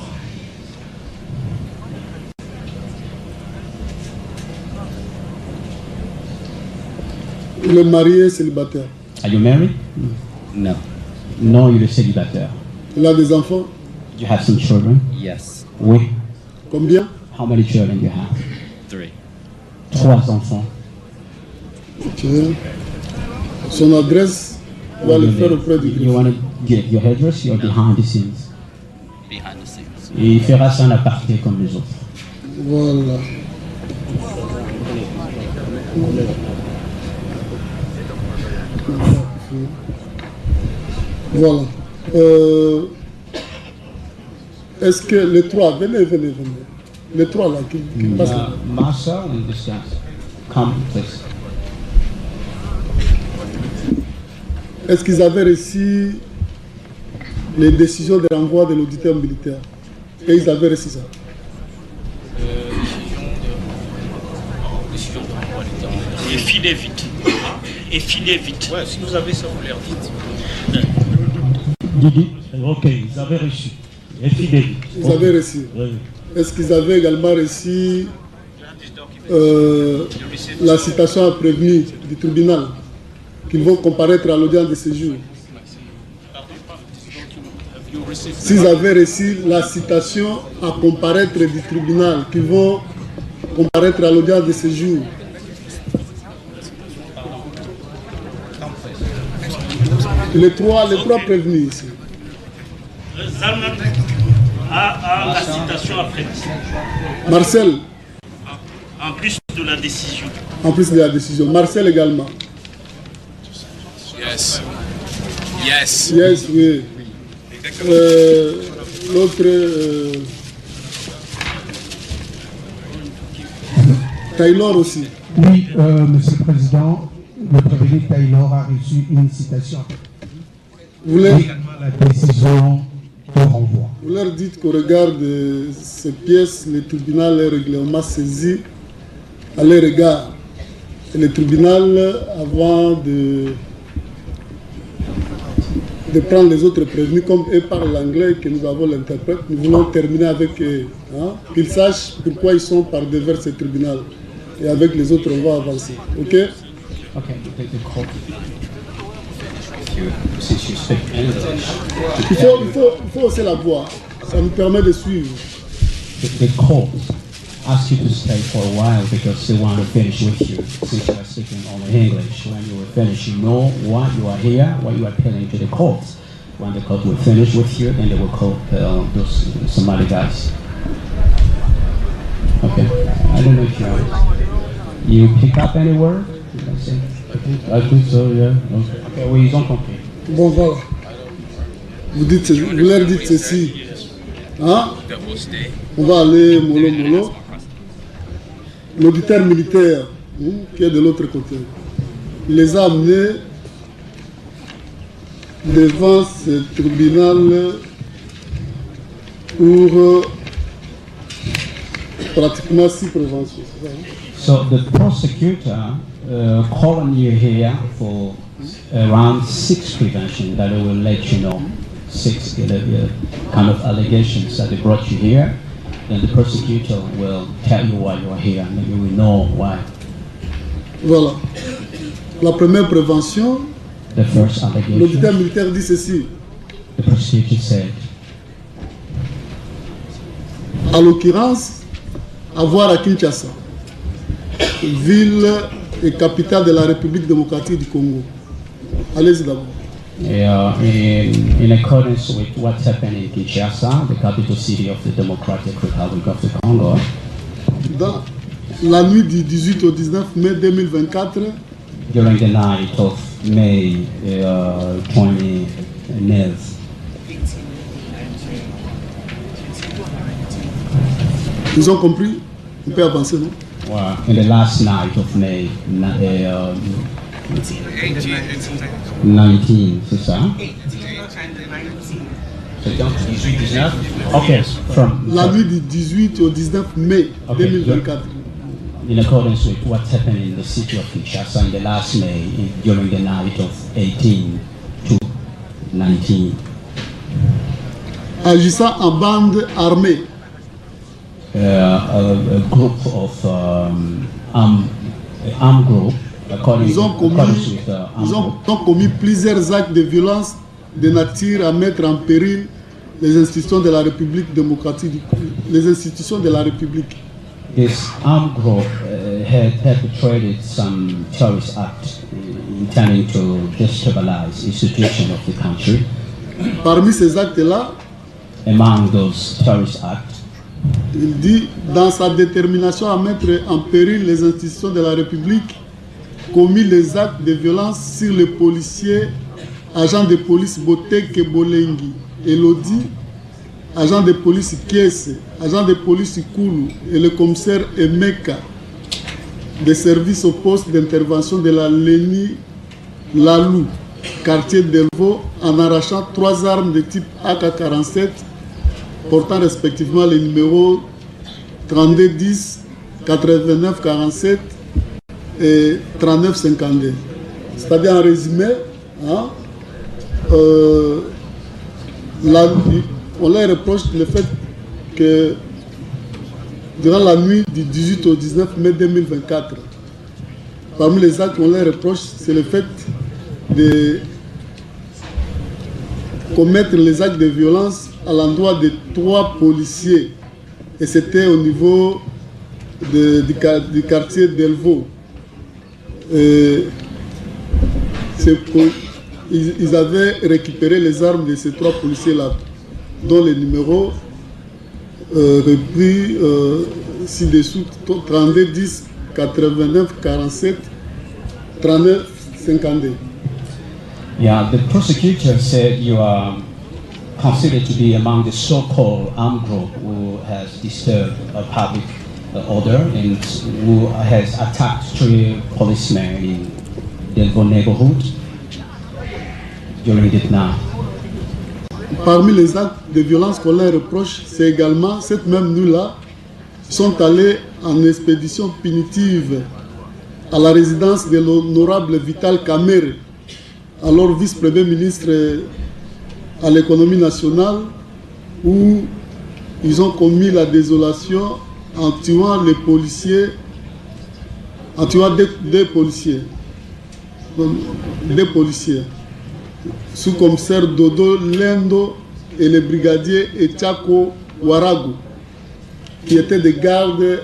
Il est marié, célibataire. Are you married? No. Non, il est célibataire. Il a des enfants? You have some children? Yes. Oui. Combien? How many children do you have? 3. 3 enfants. Ok. Son adresse, on va le faire auprès du greffier. You want to get your address, you're behind the scenes. Behind the scenes. Et il fera ça en aparté comme les autres. Voilà. Voilà. Est-ce que les trois, venez. Les trois là qui passent. Marcel and this guy. Come, please. Est-ce qu'ils avaient reçu les décisions de renvoi de l'auditeur militaire? Et ils avaient reçu ça? Et filez vite. Ouais, si vous avez ça, vous leur dites. Didi, ok, ils avaient reçu. Et filez vite. Ils avaient reçu. Oui. Est-ce qu'ils avaient également reçu la citation à prévenir du tribunal qu'ils vont comparaître à l'audience de séjour? S'ils avaient reçu la citation à comparaître du tribunal qu'ils vont comparaître à l'audience de séjour? Les trois prévenus ici. Zalman a la citation après. Marcel. En plus de la décision. En plus de la décision. Marcel également. Yes. Yes. Yes, oui. L'autre... Taylor aussi. Oui, Monsieur le Président, le prévenu Taylor a reçu une citation. Vous voulez également la décision de renvoi. Vous leur dites qu'au regard de ces pièces, le tribunal est régulièrement saisi à leur égard. Et le tribunal, avant de prendre les autres prévenus, comme eux parlent l'anglais et que nous avons l'interprète, nous voulons terminer avec eux. Qu'ils sachent pourquoi ils sont par devers ce tribunal. Et avec les autres, on va avancer. Ok? Ok, il faut hausser la voix. Ça nous permet de suivre. The court ask you to stay for a while because they want to finish with you. Since you are speaking only English, when you will finish, you know why you are here, what you are telling to the court. When the court will finish with you, then they will call some other guys. Okay, I don't know if you pick up any word. I think so, yeah. Okay, oui, ils ont compris. Bon, voilà. Vous leur dites ceci. Hein? On va aller mollo. L'auditeur militaire qui est de l'autre côté, il les a amenés devant ce tribunal pour pratiquement 6 préventions. So the prosecutor calling you here for around 6 prevention that will let you know 6 kind of allegations that they brought you here. Then the prosecutor will tell you why you are here, and then you will know why. Voilà. La première prévention, the first allegation, l'auditeur militaire dit ceci. The prosecutor said, en l'occurrence, avoir à Kinshasa, ville et capitale de la République démocratique du Congo. Allez-y d'abord. In accordance with what's happening in Kinshasa, the capital city of the Democratic Republic of the Congo. Dans la nuit du 18 au 19 mai 2024, during the night of May 29, Ils ont compris? On peut avancer, non? Well, in the last night of May 19, c'est ça? Okay, la nuit du 18 au 19 mai 2024. In accordance with what happened in the city of Kinshasa in the last May, during the night of 18 to 19. Agissant en bande armée. A group of armed group. Ils ont commis plusieurs actes de violence de nature à mettre en péril les institutions de la République démocratique, les institutions de la République. This armed group had perpetrated some terrorist acts intending to destabilize the situation of the country. Parmi ces actes-là, among those terrorist acts, il dit, dans sa détermination à mettre en péril les institutions de la République, commis les actes de violence sur les policiers, agents de police Boteke Bolengi, Elodie, agent de police Kiese, agent de police Koulou et le commissaire Emeka, des services au poste d'intervention de la Léni Lalou, quartier d'Elvo, en arrachant 3 armes de type AK-47, portant respectivement les numéros 3210, 8947 et 3952. C'est-à-dire en résumé, hein, on leur reproche le fait que durant la nuit du 18 au 19 mai 2024, parmi les actes qu'on leur reproche, c'est le fait de commettre les actes de violence à l'endroit de 3 policiers. Et c'était au niveau du quartier d'Elvo. Ils avaient récupéré les armes de ces 3 policiers-là, dont les numéros repris ci-dessous 32 10 89 47 39 52. Yeah, the prosecutor said you are considered to be among the so-called armed group who has disturbed public order and who has attacked 3 policemen in Delvaux neighborhood during this night. Parmi les actes de violence qu'on leur reproche, c'est également cette même nuit-là, sont allés en expédition punitive à la résidence de l'honorable Vital Kamerhe, alors vice-premier ministre à l'économie nationale, où ils ont commis la désolation en tuant les policiers, en tuant deux policiers, sous-commissaire Dodo Lendo et le brigadier Etiako Waragu, qui étaient des gardes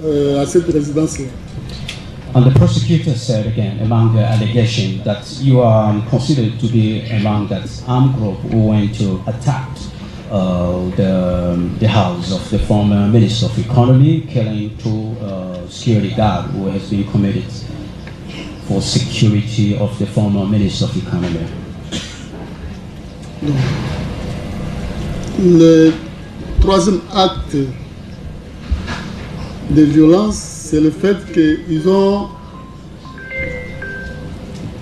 à cette résidence-là. And the prosecutor said again, among the allegations, that you are considered to be among that armed group who went to attack the house of the former Minister of Economy, killing 2 security guards who has been committed for security of the former Minister of Economy. Le troisième acte de violence, c'est le fait qu'ils ont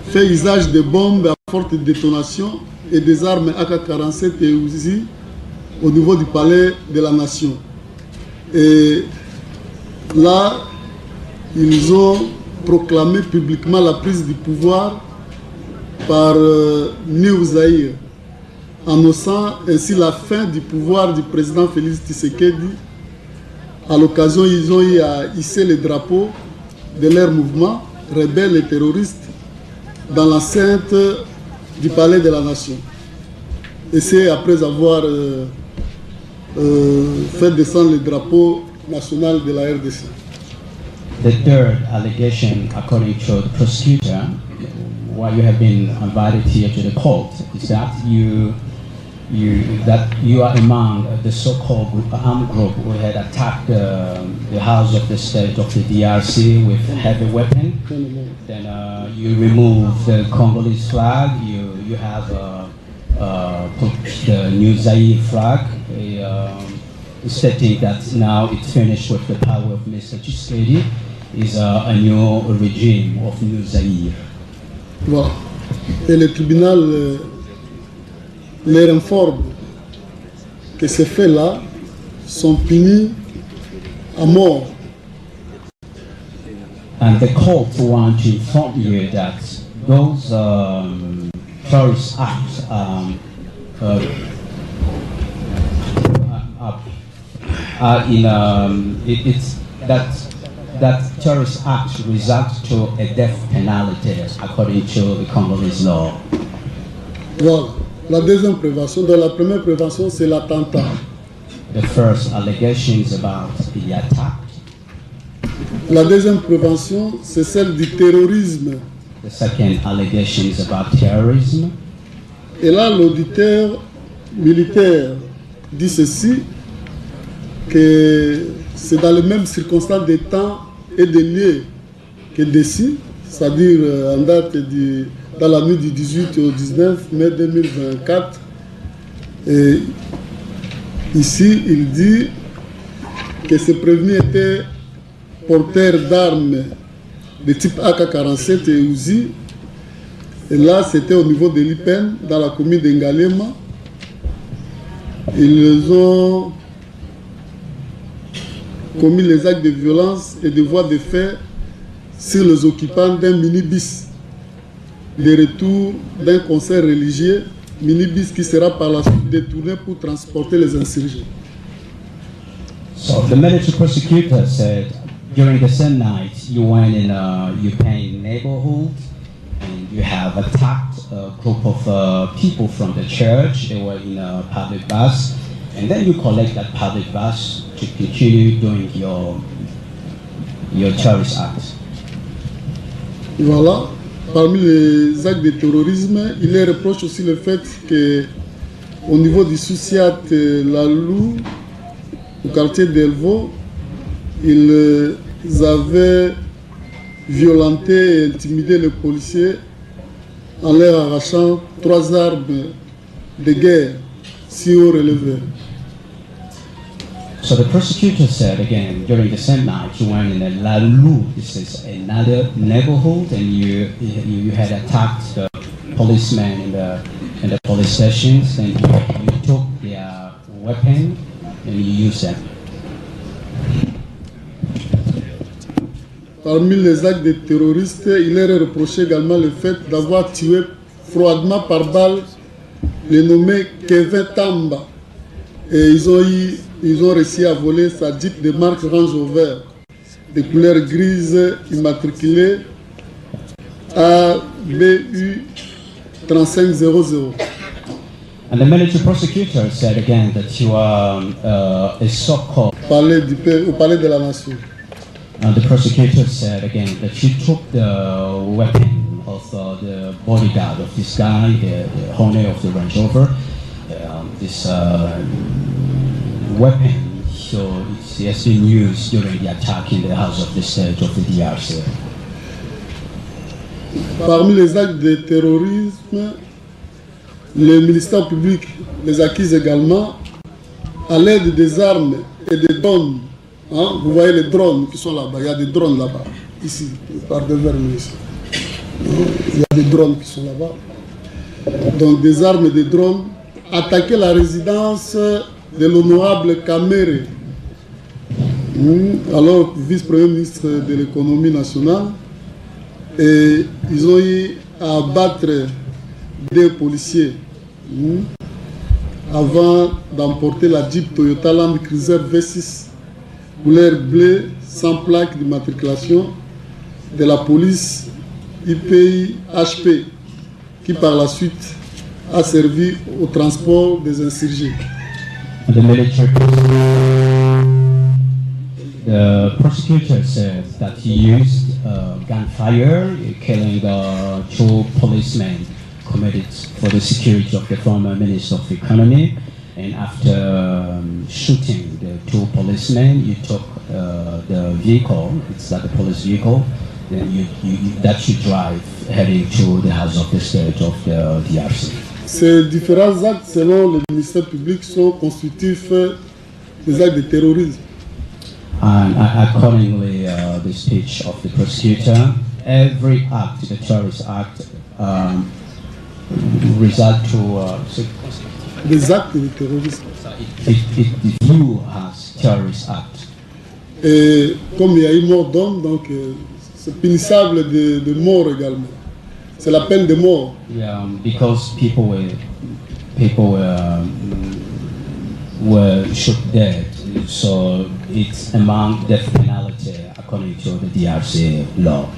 fait usage de bombes à forte détonation et des armes AK-47 et Uzi au niveau du palais de la Nation. Et là, ils ont proclamé publiquement la prise du pouvoir par New Zaïre, annonçant ainsi la fin du pouvoir du président Félix Tshisekedi. À l'occasion, ils ont eu à hisser les drapeaux de leur mouvement, rebelles et terroristes, dans l'enceinte du palais de la Nation. Et c'est après avoir fait descendre le drapeau national de la RDC. The third allegation, according to the prosecutor, why you have been invited here to the court, is that you are among the so-called armed group who had attacked the house of the state of the DRC with heavy weapon. Then you remove the Congolese flag. You have put the New Zaire flag. stating that now it's finished with the power of Mr. Tshisekedi, is a new regime of New Zaire. Voilà. Et le tribunal les informe que ces faits-là sont punis à mort. And the court want to inform you that those terrorist acts that terrorist acts result to a death penalty according to the Congolese law. Voilà. La deuxième prévention, dans la première prévention, c'est l'attentat. The first allegation is about the attack. La deuxième prévention, c'est celle du terrorisme. The second allegation is about terrorism. Et là, l'auditeur militaire dit ceci, que c'est dans les mêmes circonstances de temps et de lieux que d'ici, c'est-à-dire en date dans la nuit du 18 au 19 mai 2024. Et ici, il dit que ces prévenus étaient porteurs d'armes de type AK-47 et Uzi. Et là, c'était au niveau de l'Ipen, dans la commune d'Engalema. Ils ont commis les actes de violence et de voies de fait sur les occupants d'un minibus. Le retour d'un concert religieux, minibus qui sera par la suite détourné pour transporter les insurgés. So the military prosecutor said during the same night you went in a Ukraine neighborhood and you have attacked a group of people from the church. They were in a public bus, and then you collect that public bus to continue doing your terrorist acts. Voilà. Parmi les actes de terrorisme, il les reproche aussi le fait qu'au niveau du Souciat Lalou, au quartier d'Elvo, ils avaient violenté et intimidé les policiers en leur arrachant 3 armes de guerre si haut relevées. So the prosecutor said again, during the same night, you went in a Lalou, this is another neighborhood, and you had attacked the policemen in the police stations, and you took their weapon and you used them. Parmi les actes des terroristes, il leur est reproché également le fait d'avoir tué froidement par balle le nommé Kevin Tamba. Et ils ont réussi à voler sa Jeep de marque Range Rover de couleur grise immatriculée ABU 3500. And the military prosecutor said again that you are a so-called. Au palais de la Nation. And the prosecutor said again that you took the weapon of the bodyguard of this guy, the owner of the Range Rover. This weapon, so it has been used during the attack in the house of the state of the DRC. Parmi les actes de terrorisme, le ministère public les accuse également à l'aide des armes et des drones. Hein? Vous voyez les drones qui sont là-bas, il y a des drones là-bas, ici, par devers nous ici. Il y a des drones qui sont là-bas. Donc des armes et des drones, attaquer la résidence de l'honorable Kamere, alors vice-premier ministre de l'économie nationale, et ils ont eu à abattre des policiers avant d'emporter la Jeep Toyota Land Cruiser V6 couleur bleue sans plaque d'immatriculation de la police IPI-HP qui par la suite a servi au transport des insurgés. The prosecutor said that he used gunfire, killing 2 policemen committed for the security of the former Minister of Economy. And after shooting the 2 policemen, you took the vehicle, it's like a police vehicle, then that you drive heading to the house of the state of the DRC. Ces différents actes, selon le ministère public, sont constitutifs des actes de terrorisme. And accordingly, the speech of the prosecutor, every act, the terrorist act, result to des actes de terrorisme. It view as terrorist act. Et comme il y a eu mort d'homme, donc c'est punissable de mort également. C'est la peine de mort. Yeah, because people were shot dead, so it's among death penalty according to the DRC law.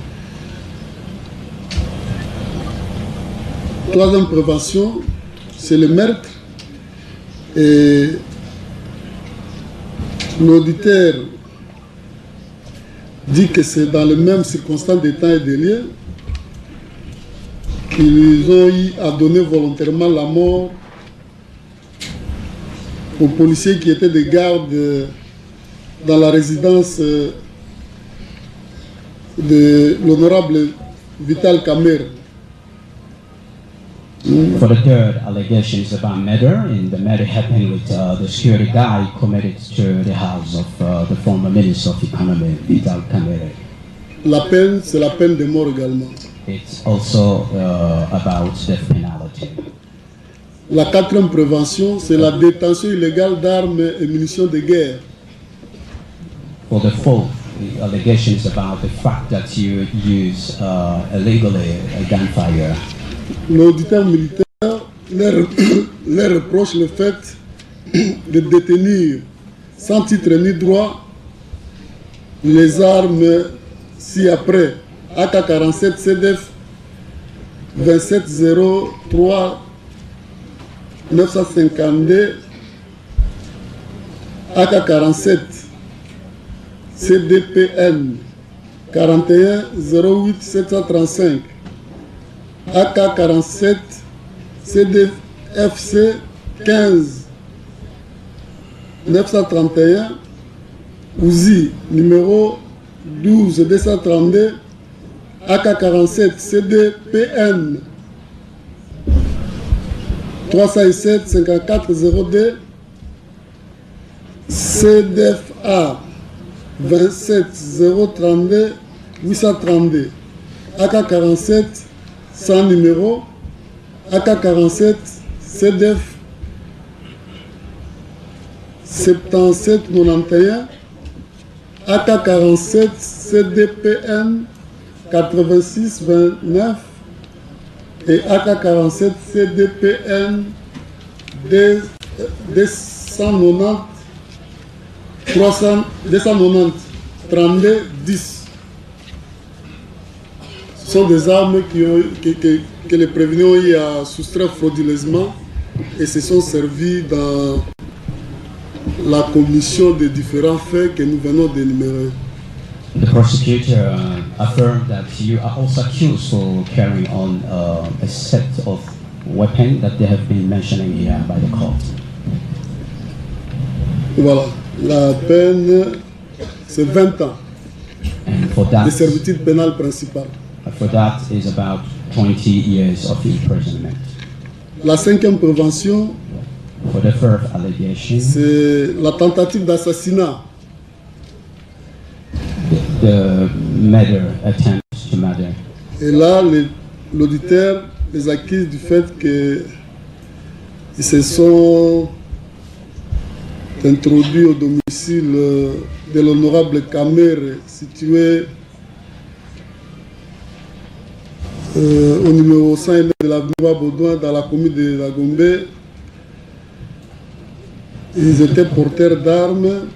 Troisième prévention, c'est le meurtre. Et l'auditeur dit que c'est dans les mêmes circonstances de temps et de lieu qu'ils ont eu à donner volontairement la mort aux policiers qui étaient de garde dans la résidence de l'honorable Vital Kamerhe. For the third allegation is about murder, and the murder happened with the security guy committed to the house of the former Minister of Economy, Vital Kamerhe. La peine, c'est la peine de mort également. It's also about death penalty. La quatrième prévention, c'est la détention illégale d'armes et munitions de guerre. For the fourth allegation is about the fact that you use illegally a gunfire. L'auditeur militaire leur reproche le fait de détenir sans titre ni droit les armes ci-après AK-47 CDF 2703 952 AK-47 CDPN 41 08 735 AK-47 CDFC 15 931 Uzi numéro 12 232 AK-47 CDPN 307 54 02 CDFA 27 032 832 AK-47 sans numéro AK-47 CDF 7791 AK-47 CDPN 8629 et AK-47 CDPN 290 32 10. Ce sont des armes que les prévenus ont eu à soustraire frauduleusement et se sont servis dans la commission des différents faits que nous venons d'énumérer. The prosecutor affirmed that you are also accused for carrying on a set of weapons that they have been mentioning here by the court. Voilà, la peine c'est 20 ans de servitude pénale principale. For that is about 20 years of imprisonment. La cinquième prévention, for the first allegation, c'est la tentative d'assassinat. The murder, attempt to murder. Et là, l'auditeur les accuse du fait qu'ils se sont introduits au domicile de l'honorable Kamerhe, situé au numéro 100 de l'avenue Baudouin dans la commune de la Gombe. Ils étaient porteurs d'armes.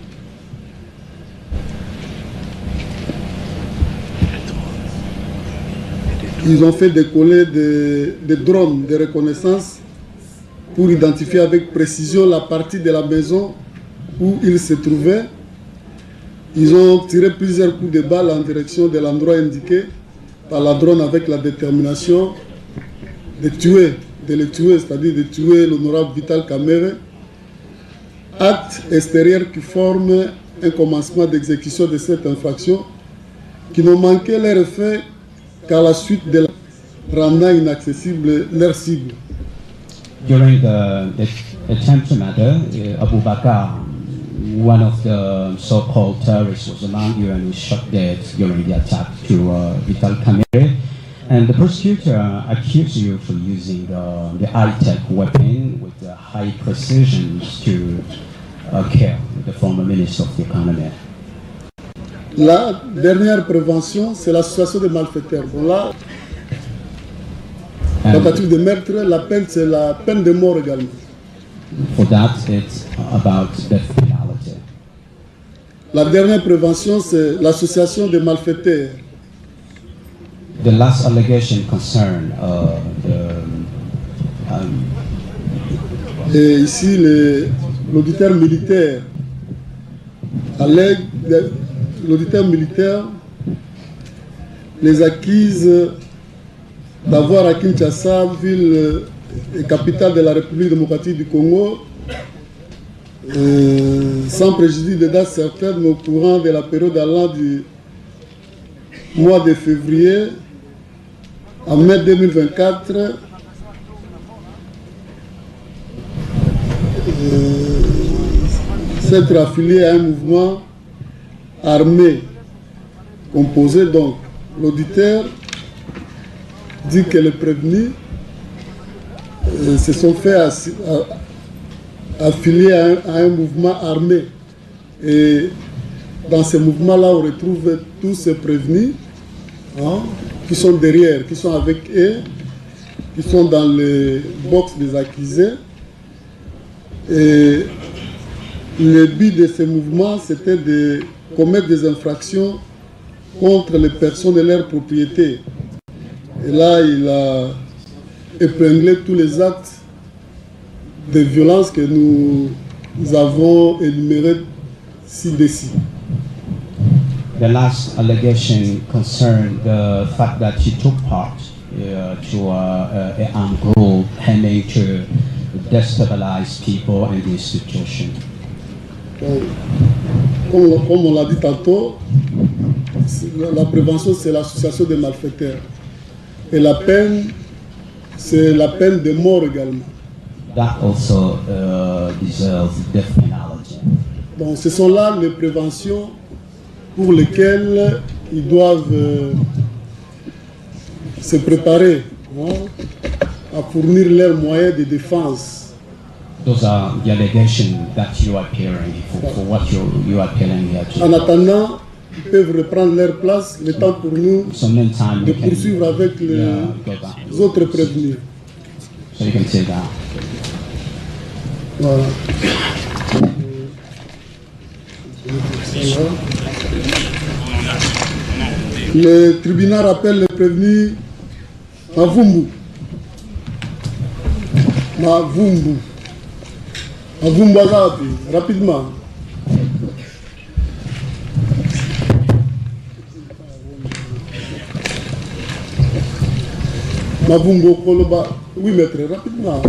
Ils ont fait décoller des drones de reconnaissance pour identifier avec précision la partie de la maison où ils se trouvaient. Ils ont tiré plusieurs coups de balle en direction de l'endroit indiqué par la drone avec la détermination de le tuer, c'est-à-dire de tuer l'honorable Vital Kamerhe. Acte extérieur qui forme un commencement d'exécution de cette infraction qui n'ont manqué leur effet qu'à la suite de la rendant inaccessible leur cible. During the attempt to murder, Abu Bakr one of the so-called terrorists was among you and was shot dead during the attack to Vital Kamerhe. And the prosecutor accused you for using the high-tech weapon with the high precision to kill the former minister of the economy. La dernière prévention, c'est l'association des malfaiteurs. Bon là, tentative de meurtre, la peine, c'est la peine de mort également. For that, it's about death penalty. La dernière prévention, c'est l'association des malfaiteurs. The last allegation concerned et ici, l'auditeur militaire allègue, l'auditeur militaire les accuse d'avoir à Kinshasa, ville et capitale de la République démocratique du Congo, sans préjudice de date certaine, mais au courant de la période allant du mois de février à mai 2024, s'être affilié à un mouvement armé composé. Donc l'auditeur dit que les prévenus se sont fait affilier à un mouvement armé. Et dans ce mouvement-là, on retrouve tous ces prévenus qui sont derrière, qui sont avec eux, qui sont dans les box des accusés. Et le but de ce mouvement, c'était de commettre des infractions contre les personnes et leurs propriétés. Et là, il a épinglé tous les actes de violence que nous avons énumérés ci-dessus. The last allegation concerned the fact that he took part to an armed group aiming to destabilize people and the institution. Comme on l'a dit tantôt, la prévention, c'est l'association des malfaiteurs. Et la peine, c'est la peine de mort également. That also deserves death penalty. Donc ce sont là les préventions pour lesquelles ils doivent se préparer à fournir leurs moyens de défense. Those are the allegations that you are appearing for what you are appealing here to. En attendant, ils peuvent reprendre leur place, le temps pour nous de poursuivre avec les autres prévenus. So you can say that. Voilà. Le tribunal rappelle le prévenu Mavumbu. Mavumbu Azapi, rapidement. Mavumbu Koloba. Oui, maître, rapidement.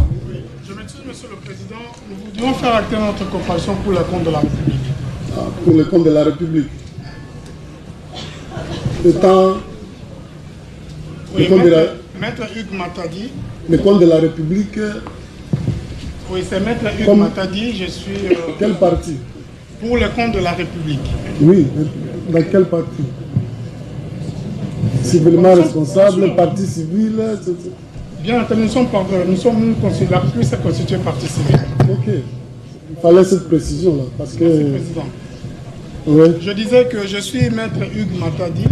Je m'excuse, monsieur le président. Nous voudrions faire acter notre comparution pour le compte de la République. Pour le compte de la République. Le temps. Oui, maître Hugues Matadi. Le compte de la République. Oui, c'est maître Hugues Matadi. Je suis. Quel parti? Pour le compte de la République. Oui, dans quel parti? Civilement responsable, parti civil. Bien entendu, nous sommes la plus constituée partie civile. Ok. Il fallait cette précision-là. Parce que. Merci, président. Oui. Je disais que je suis maître Hugues Matadi.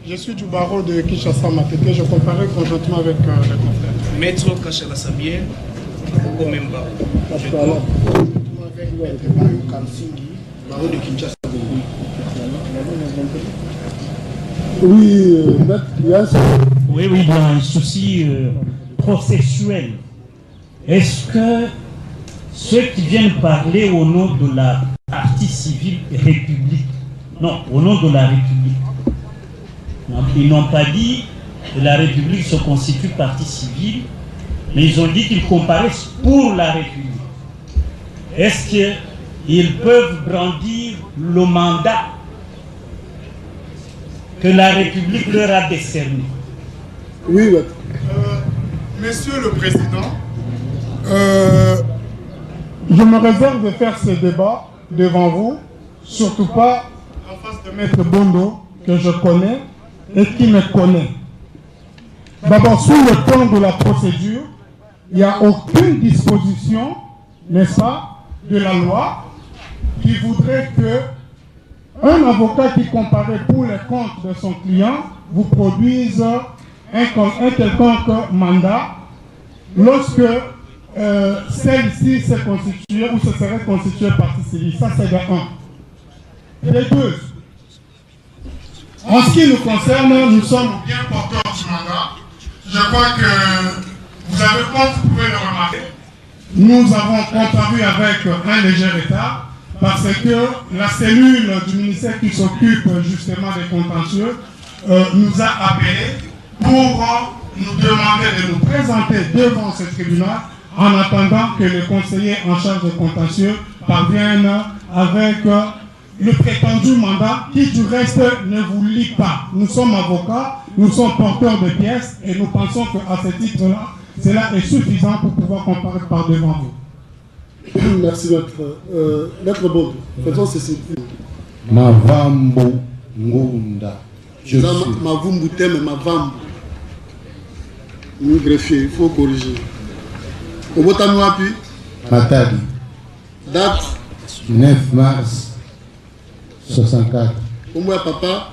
Je suis du barreau de Kinshasa Matete. Je comparais conjointement avec les confrères. Maître Kachala Sabier, au même barreau. Je dois avec maître Mario Kansingi, barreau de Kinshasa. Oui, maître, il y a Oui, il y a un souci processuel. Est-ce que ceux qui viennent parler au nom de la partie civile République, non, au nom de la République, ils n'ont pas dit que la République se constitue partie civile, mais ils ont dit qu'ils comparaissent pour la République. Est-ce qu'ils peuvent brandir le mandat que la République leur a décerné? Oui, oui. Monsieur le Président, je me réserve de faire ce débat devant vous, surtout pas en face de Maître Bondo, que je connais et qui me connaît. D'abord, sur le plan de la procédure, il n'y a aucune disposition, n'est-ce pas, de la loi qui voudrait que un avocat qui comparaît pour les comptes de son client vous produise un quelconque mandat lorsque celle-ci s'est constituée ou se serait constituée partie civile. Ça, c'est de 1. Et de 2, en ce qui nous concerne, nous sommes bien porteurs du mandat. Je crois que vous avez, comme vous pouvez le remarquer, nous avons comparu avec un léger retard parce que la cellule du ministère qui s'occupe justement des contentieux nous a appelés pour nous demander de nous présenter devant ce tribunal en attendant que les conseillers en charge des contentieux parviennent avec le prétendu mandat qui du reste ne vous lie pas. Nous sommes avocats, nous sommes porteurs de pièces et nous pensons qu'à ce titre-là, cela est suffisant pour pouvoir comparaître par devant vous. Merci, maître. Maître Bondo, faisons ceci. Mavambo Ngunda. Je suis. Mavumbu Teme, Mavambo. Nous greffier, il faut corriger. Obotami Wapi. Matadi. Date 9 mars 64. Comment est papa?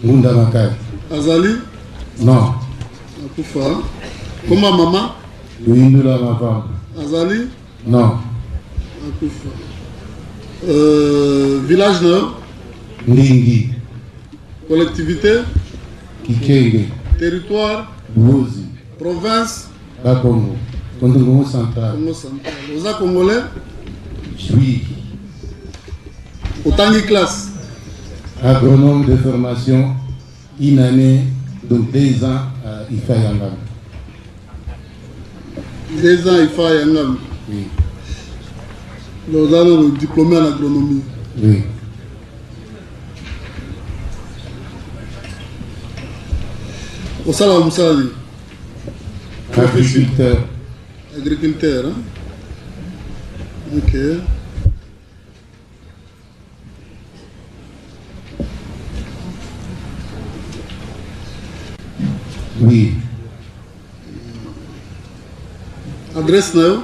Ngunda Makai. Azali? Non. Akufa. Comment maman? Luindula Mavambo. Azali? Non. Akufa. Village Nord? Ndingi. Collectivité? Kikenge. Territoire? Bouzi. Province? Bakongo. Congo central. Congo central. Osa congolais? Oui. Autant de classe? Agronome de formation, une année, donc 2 ans à IFA Yangam. 2 ans IFA Yangam? Oui. Nous avons le diplôme en agronomie. Oui. Au salaire, Moussali? Agriculteur. Agriculteur, hein? Ok. Oui. Adresse, non?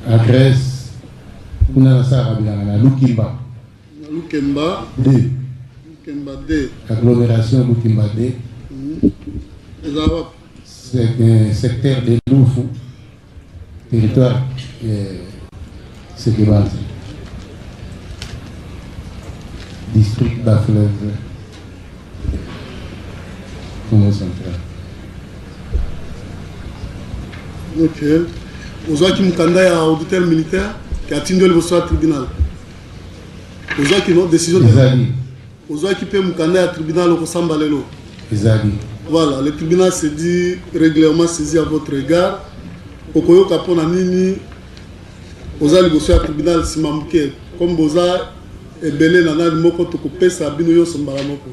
Adresse. Lukimba. Lukemba. 2. Lukemba 2. Agglomération Lukimba 2. C'est un secteur de Loufou. Territoire. C'est que district d'Aflève. Congo central. Ok. Aujourd'hui, Mukanda est un auditeur militaire qui a tenu le tribunal. Aujourd'hui, qui a une décision de. Aujourd'hui, qui peut Mukanda au tribunal au Sambalelo. Voilà, le tribunal s'est dit régulièrement saisi à votre égard. Okoyo Kapona Nini, Oza Liboso au tribunal Simamke. Comme Boza et Belé Nana Moko Tokopé Sabino Yo Sambalamoko.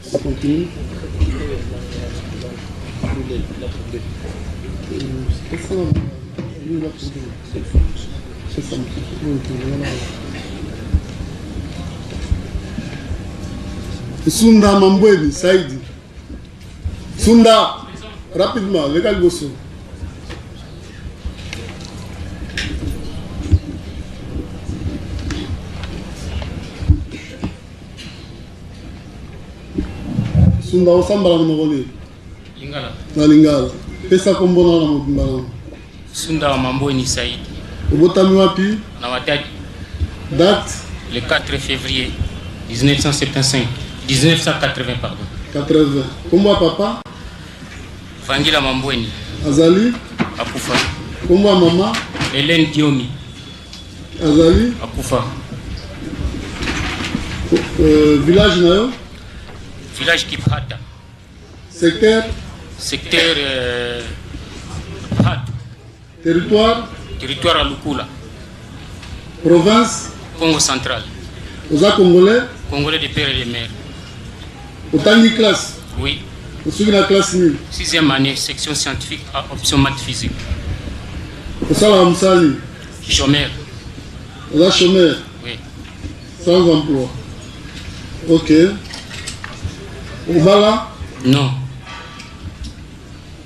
Ça continue. Sunda Mambweni, Saïdi. Sunda, rapidement, les gars, Gosso. Sunda, on s'en bat la monnaie. Lingala. Na Lingala. Pesa kombona na Mobimbala. Sunda Mambweni Saïdi. Obotami wapi? Na Matadi. Date? Le 4 février 1975. 1980, pardon. 80. Comment papa? Vangila Mambweni. Azali? Akufa. Comment maman? Hélène Diomi. Azali? Akufa. Village Nayo? Village Kiprata. Secteur? Secteur Prat. Territoire? Territoire à Lukula. Province? Congo central. Osa congolais? Congolais de père et de mère. Autant de classe? Oui. Vous suivez la classe nulle? 6e année, section scientifique à option maths physique. Au salaire Moussali? Chômeur. La chômeur. Oui. Sans emploi. Ok. Obala? Non.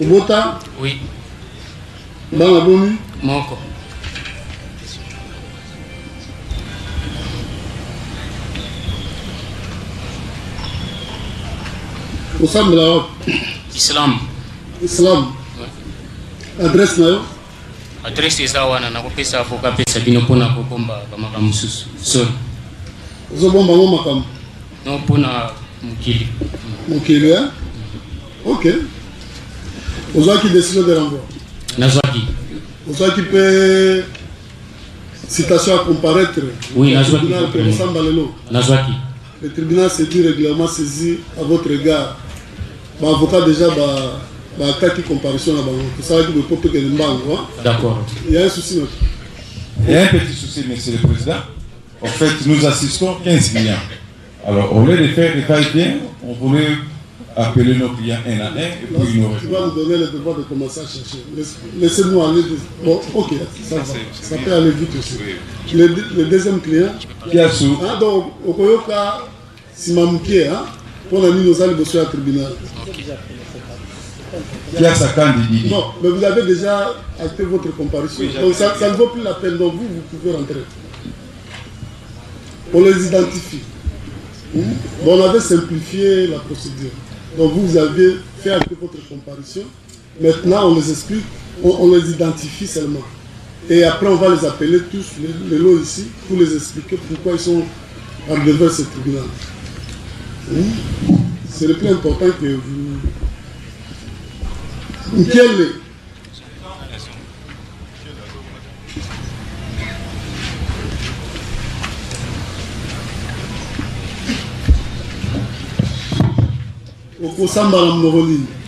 Obota? Oui. Bana Bomi? Moko. Osam la Islam. Islam. Adresse nayo? Adresse eza wana nakopesa avoka pesa bino mpona kokomba bamakambo mosusu. Sorry. Ozobomba ngo makambo? Non, mpona mokili. Mokili, hein? Ok. Ozwaki décision de renvoi? Nazwaki. Ozwaki pe citation à comparaître? Oui, nazwaki. Nazwaki. Le tribunal s'est dit régulièrement saisi à votre égard. Avocat déjà qui comparution là-bas. Pour ça qu'il ne peut pas que le banque. D'accord. Il y a un souci. Il y a un petit souci, monsieur le président. En fait, nous assistons 15 clients. Alors, au lieu de faire des qualités, on voulait appeler nos clients un à un et puis nous. Tu vas nous donner le devoir de commencer à chercher. Laissez-nous aller. Bon, ok, ça va. Ça peut aller vite aussi. Le deuxième client. Kiasu. Donc, au Koyoka, Simamouké, on a mis nos allées au tribunal. Non, mais vous avez déjà acté votre comparution. Donc, ça ne vaut plus la peine. Donc, vous pouvez rentrer. On les identifie. Bon, on avait simplifié la procédure. Donc vous avez fait avec votre comparution. Maintenant, on les explique, on les identifie seulement. Et après, on va les appeler tous, les lots ici, pour les expliquer pourquoi ils sont devant ce tribunal. C'est le plus important que vous... Quel est?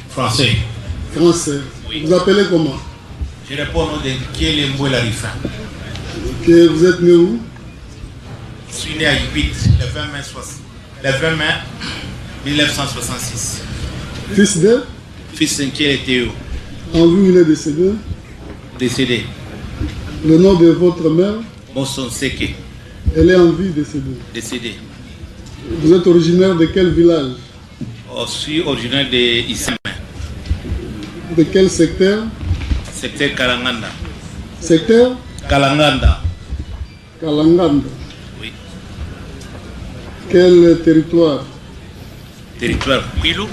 Français. Français. Oui. Vous appelez comment? Je réponds au nom de Kiele Mbouela Rifa. Ok, vous êtes né où? Je suis né à Yubit, le 20 mai 1966. Fils de? Fils de Kiele Théo. En vie, il est décédé? Décédé. Le nom de votre mère? Monson Seke. Elle est en vie, décédée? Décédée. Vous êtes originaire de quel village? Je suis originaire de Issame. De quel secteur? Secteur Kalanganda. Secteur? Kalanganda. Kalanganda. Oui. Quel territoire? Territoire Kwilu.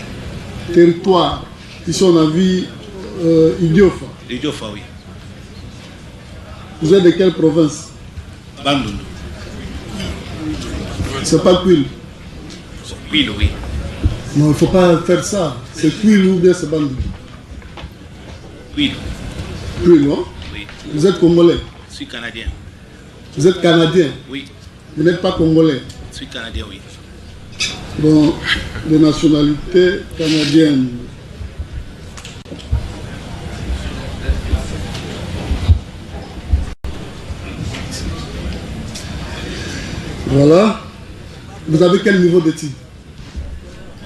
Territoire. Ici on a vu Idiofa. Idiofa, oui. Vous êtes de quelle province? Bandundu. C'est pas Kwilu. Kwilu, oui. Non, il ne faut pas faire ça. C'est Kwilu ou bien c'est Bandundu? Kwilu. Kwilu, hein? Oui. Vous êtes congolais? Je suis canadien. Vous êtes canadien? Oui. Vous n'êtes pas congolais? Je suis canadien, oui. Bon, de nationalité canadienne. Voilà. Vous avez quel niveau d'études?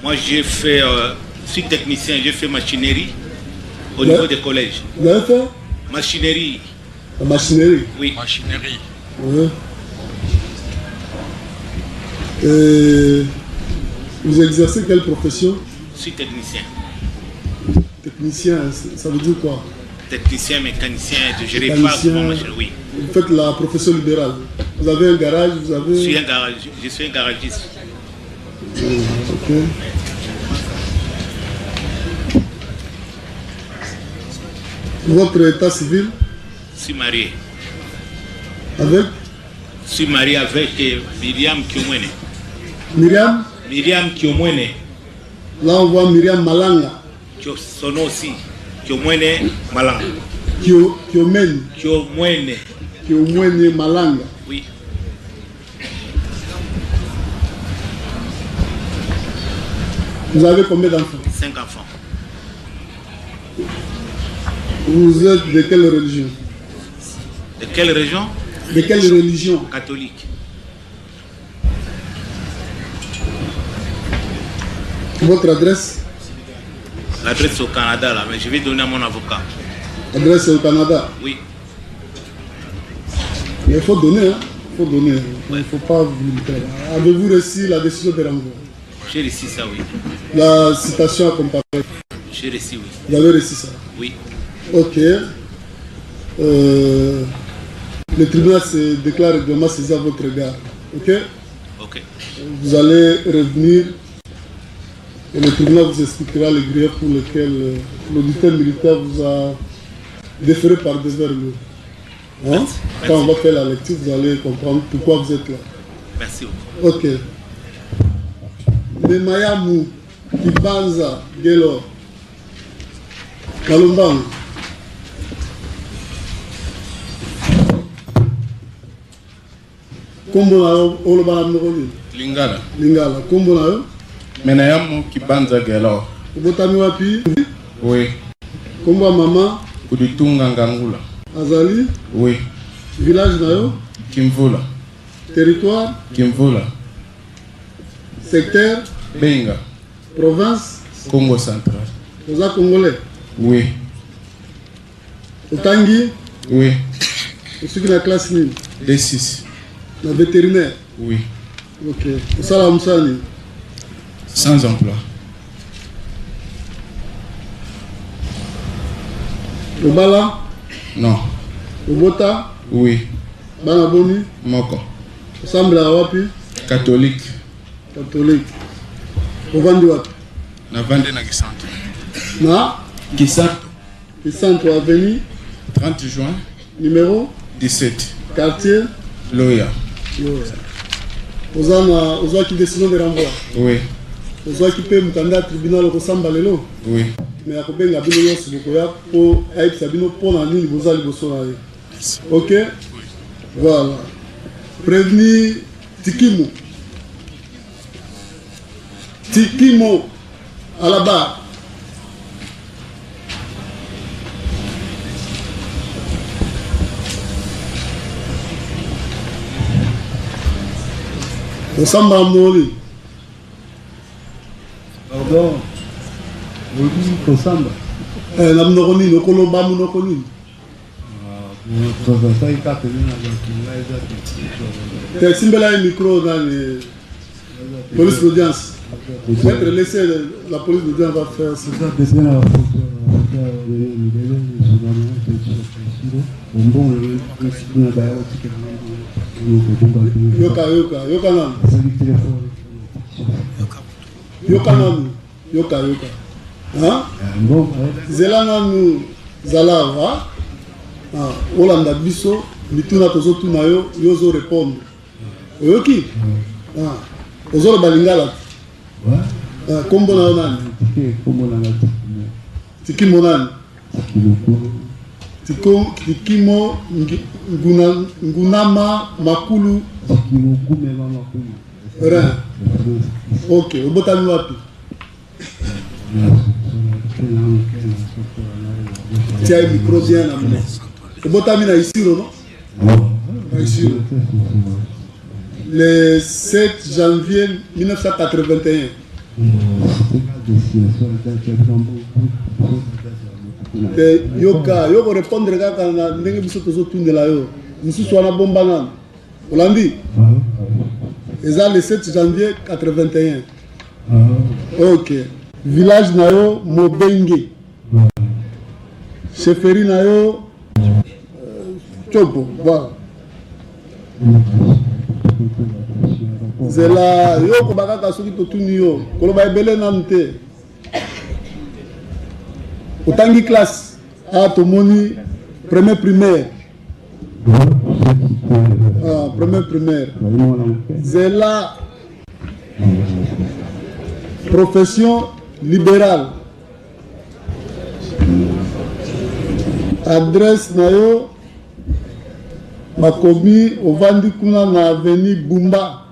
Moi, j'ai fait, je suis technicien, j'ai fait machinerie au niveau des collèges. Vous avez fait? Machinerie. La machinerie? Oui. Machinerie. Ouais. Et vous exercez quelle profession? Je suis technicien. Technicien, ça veut dire quoi? Technicien, mécanicien, je répare mon machine, oui. Vous faites la profession libérale. Vous avez un garage, vous avez... Je suis un garagiste. Ok. Votre état civil? Je suis marié. Avec? Je suis marié avec Myriam Kiomwene. Myriam? Myriam Kiomwene. Là on voit Myriam Malanga. Son nom aussi. Kiomwene Malanga. Kiomwene. Kiomwene. Kiomwene Malanga. Oui. Vous avez combien d'enfants? 5 enfants. Vous êtes de quelle religion? De quelle région? De quelle religion? Catholique. Votre adresse? L'adresse au Canada, là, mais je vais donner à mon avocat. Adresse au Canada? Oui. Mais il faut donner, hein? faut donner. Il ne faut pas vous limiter. Avez-vous reçu la décision de renvoi? J'ai reçu ça, oui. La citation à comparer? J'ai reçu, oui. Vous avez reçu ça? Oui. Ok. Le tribunal se déclare régulièrement saisi à votre égard. Ok? Ok. Vous allez revenir et le tribunal vous expliquera les griefs pour lesquels l'auditeur militaire vous a déféré par devers lourd. Hein? Quand on va faire la lecture, vous allez comprendre pourquoi vous êtes là. Merci. Ok. Memayamu Kibanza Gelo Kalumbang. Kombo na yo olobana mnokoli. Lingala. Lingala. Kombo na yo? Menayamu Kibanza Gelo. Ubotami wapi? Oui. Kombo mama? Kuditunga Ngangula. Azali? Oui. Village na yo? Kimvula. Territoire? Kimvula. Secteur? Benga. Province? Congo central. Oza congolais? Oui. Otangi? Oui. Osuki na classe nini? D6. Na vétérinaire? Oui. Ok. Osala musani? Sans emploi. Obala? Non. Obota? Oui. Bana boni? Moko. Osambla wapi? Catholique. Catholique. Ovandi wapi? Navande na Kisanto. Na? Kisanto. Kisanto avenue? 30 juin. Numéro? 17. Quartier? Loya. Oza qui décision de renvoi? Oui. Oza qui peut mutanda tribunal okosamba lelo? Oui. Mais akobenga bino nyonso bokoya po ayebisa bino mpona nini boza liboso na ye. Ok? Voilà. Prévenu Tikimo. Tikimo à la barre. Osamba Moli. Pardon. Vous dites Osamba. La mnokoni, nokolo ba mnokoni. Simbela un micro dans les police d'audience. Peut-être laisser la police d'audience va faire ça. Yoka nan. Yoka. Hein? Zela nanu zalava. Olanda biso mituna tozo tuna yo yozo répondre. Oyoki? Ozo balingala. Kombo na nani? Tikimo nani? Tikimo ngunama makulu. Rien. Ok, obotami wapi? Tiens le micro bien à mon. Obotami na Isiro, non? Isiro. Le 7 janvier 1981. Yoka répondre kaka na ndenge biso tozo tundela yo. Mususu wana bomba nana. Olandi? Eza le 7 janvier 81. Ok. Village na yo Mobenge. Chefferie na yo Chopo. Voilà. Zela yo ko bakaka soki totuni yo koloba ebele nanu te. Otangi classe tomoni première primaire. Première primaire. Zela profession libérale. Adresse na yo makomi ovandi kuna na avenue Bumba.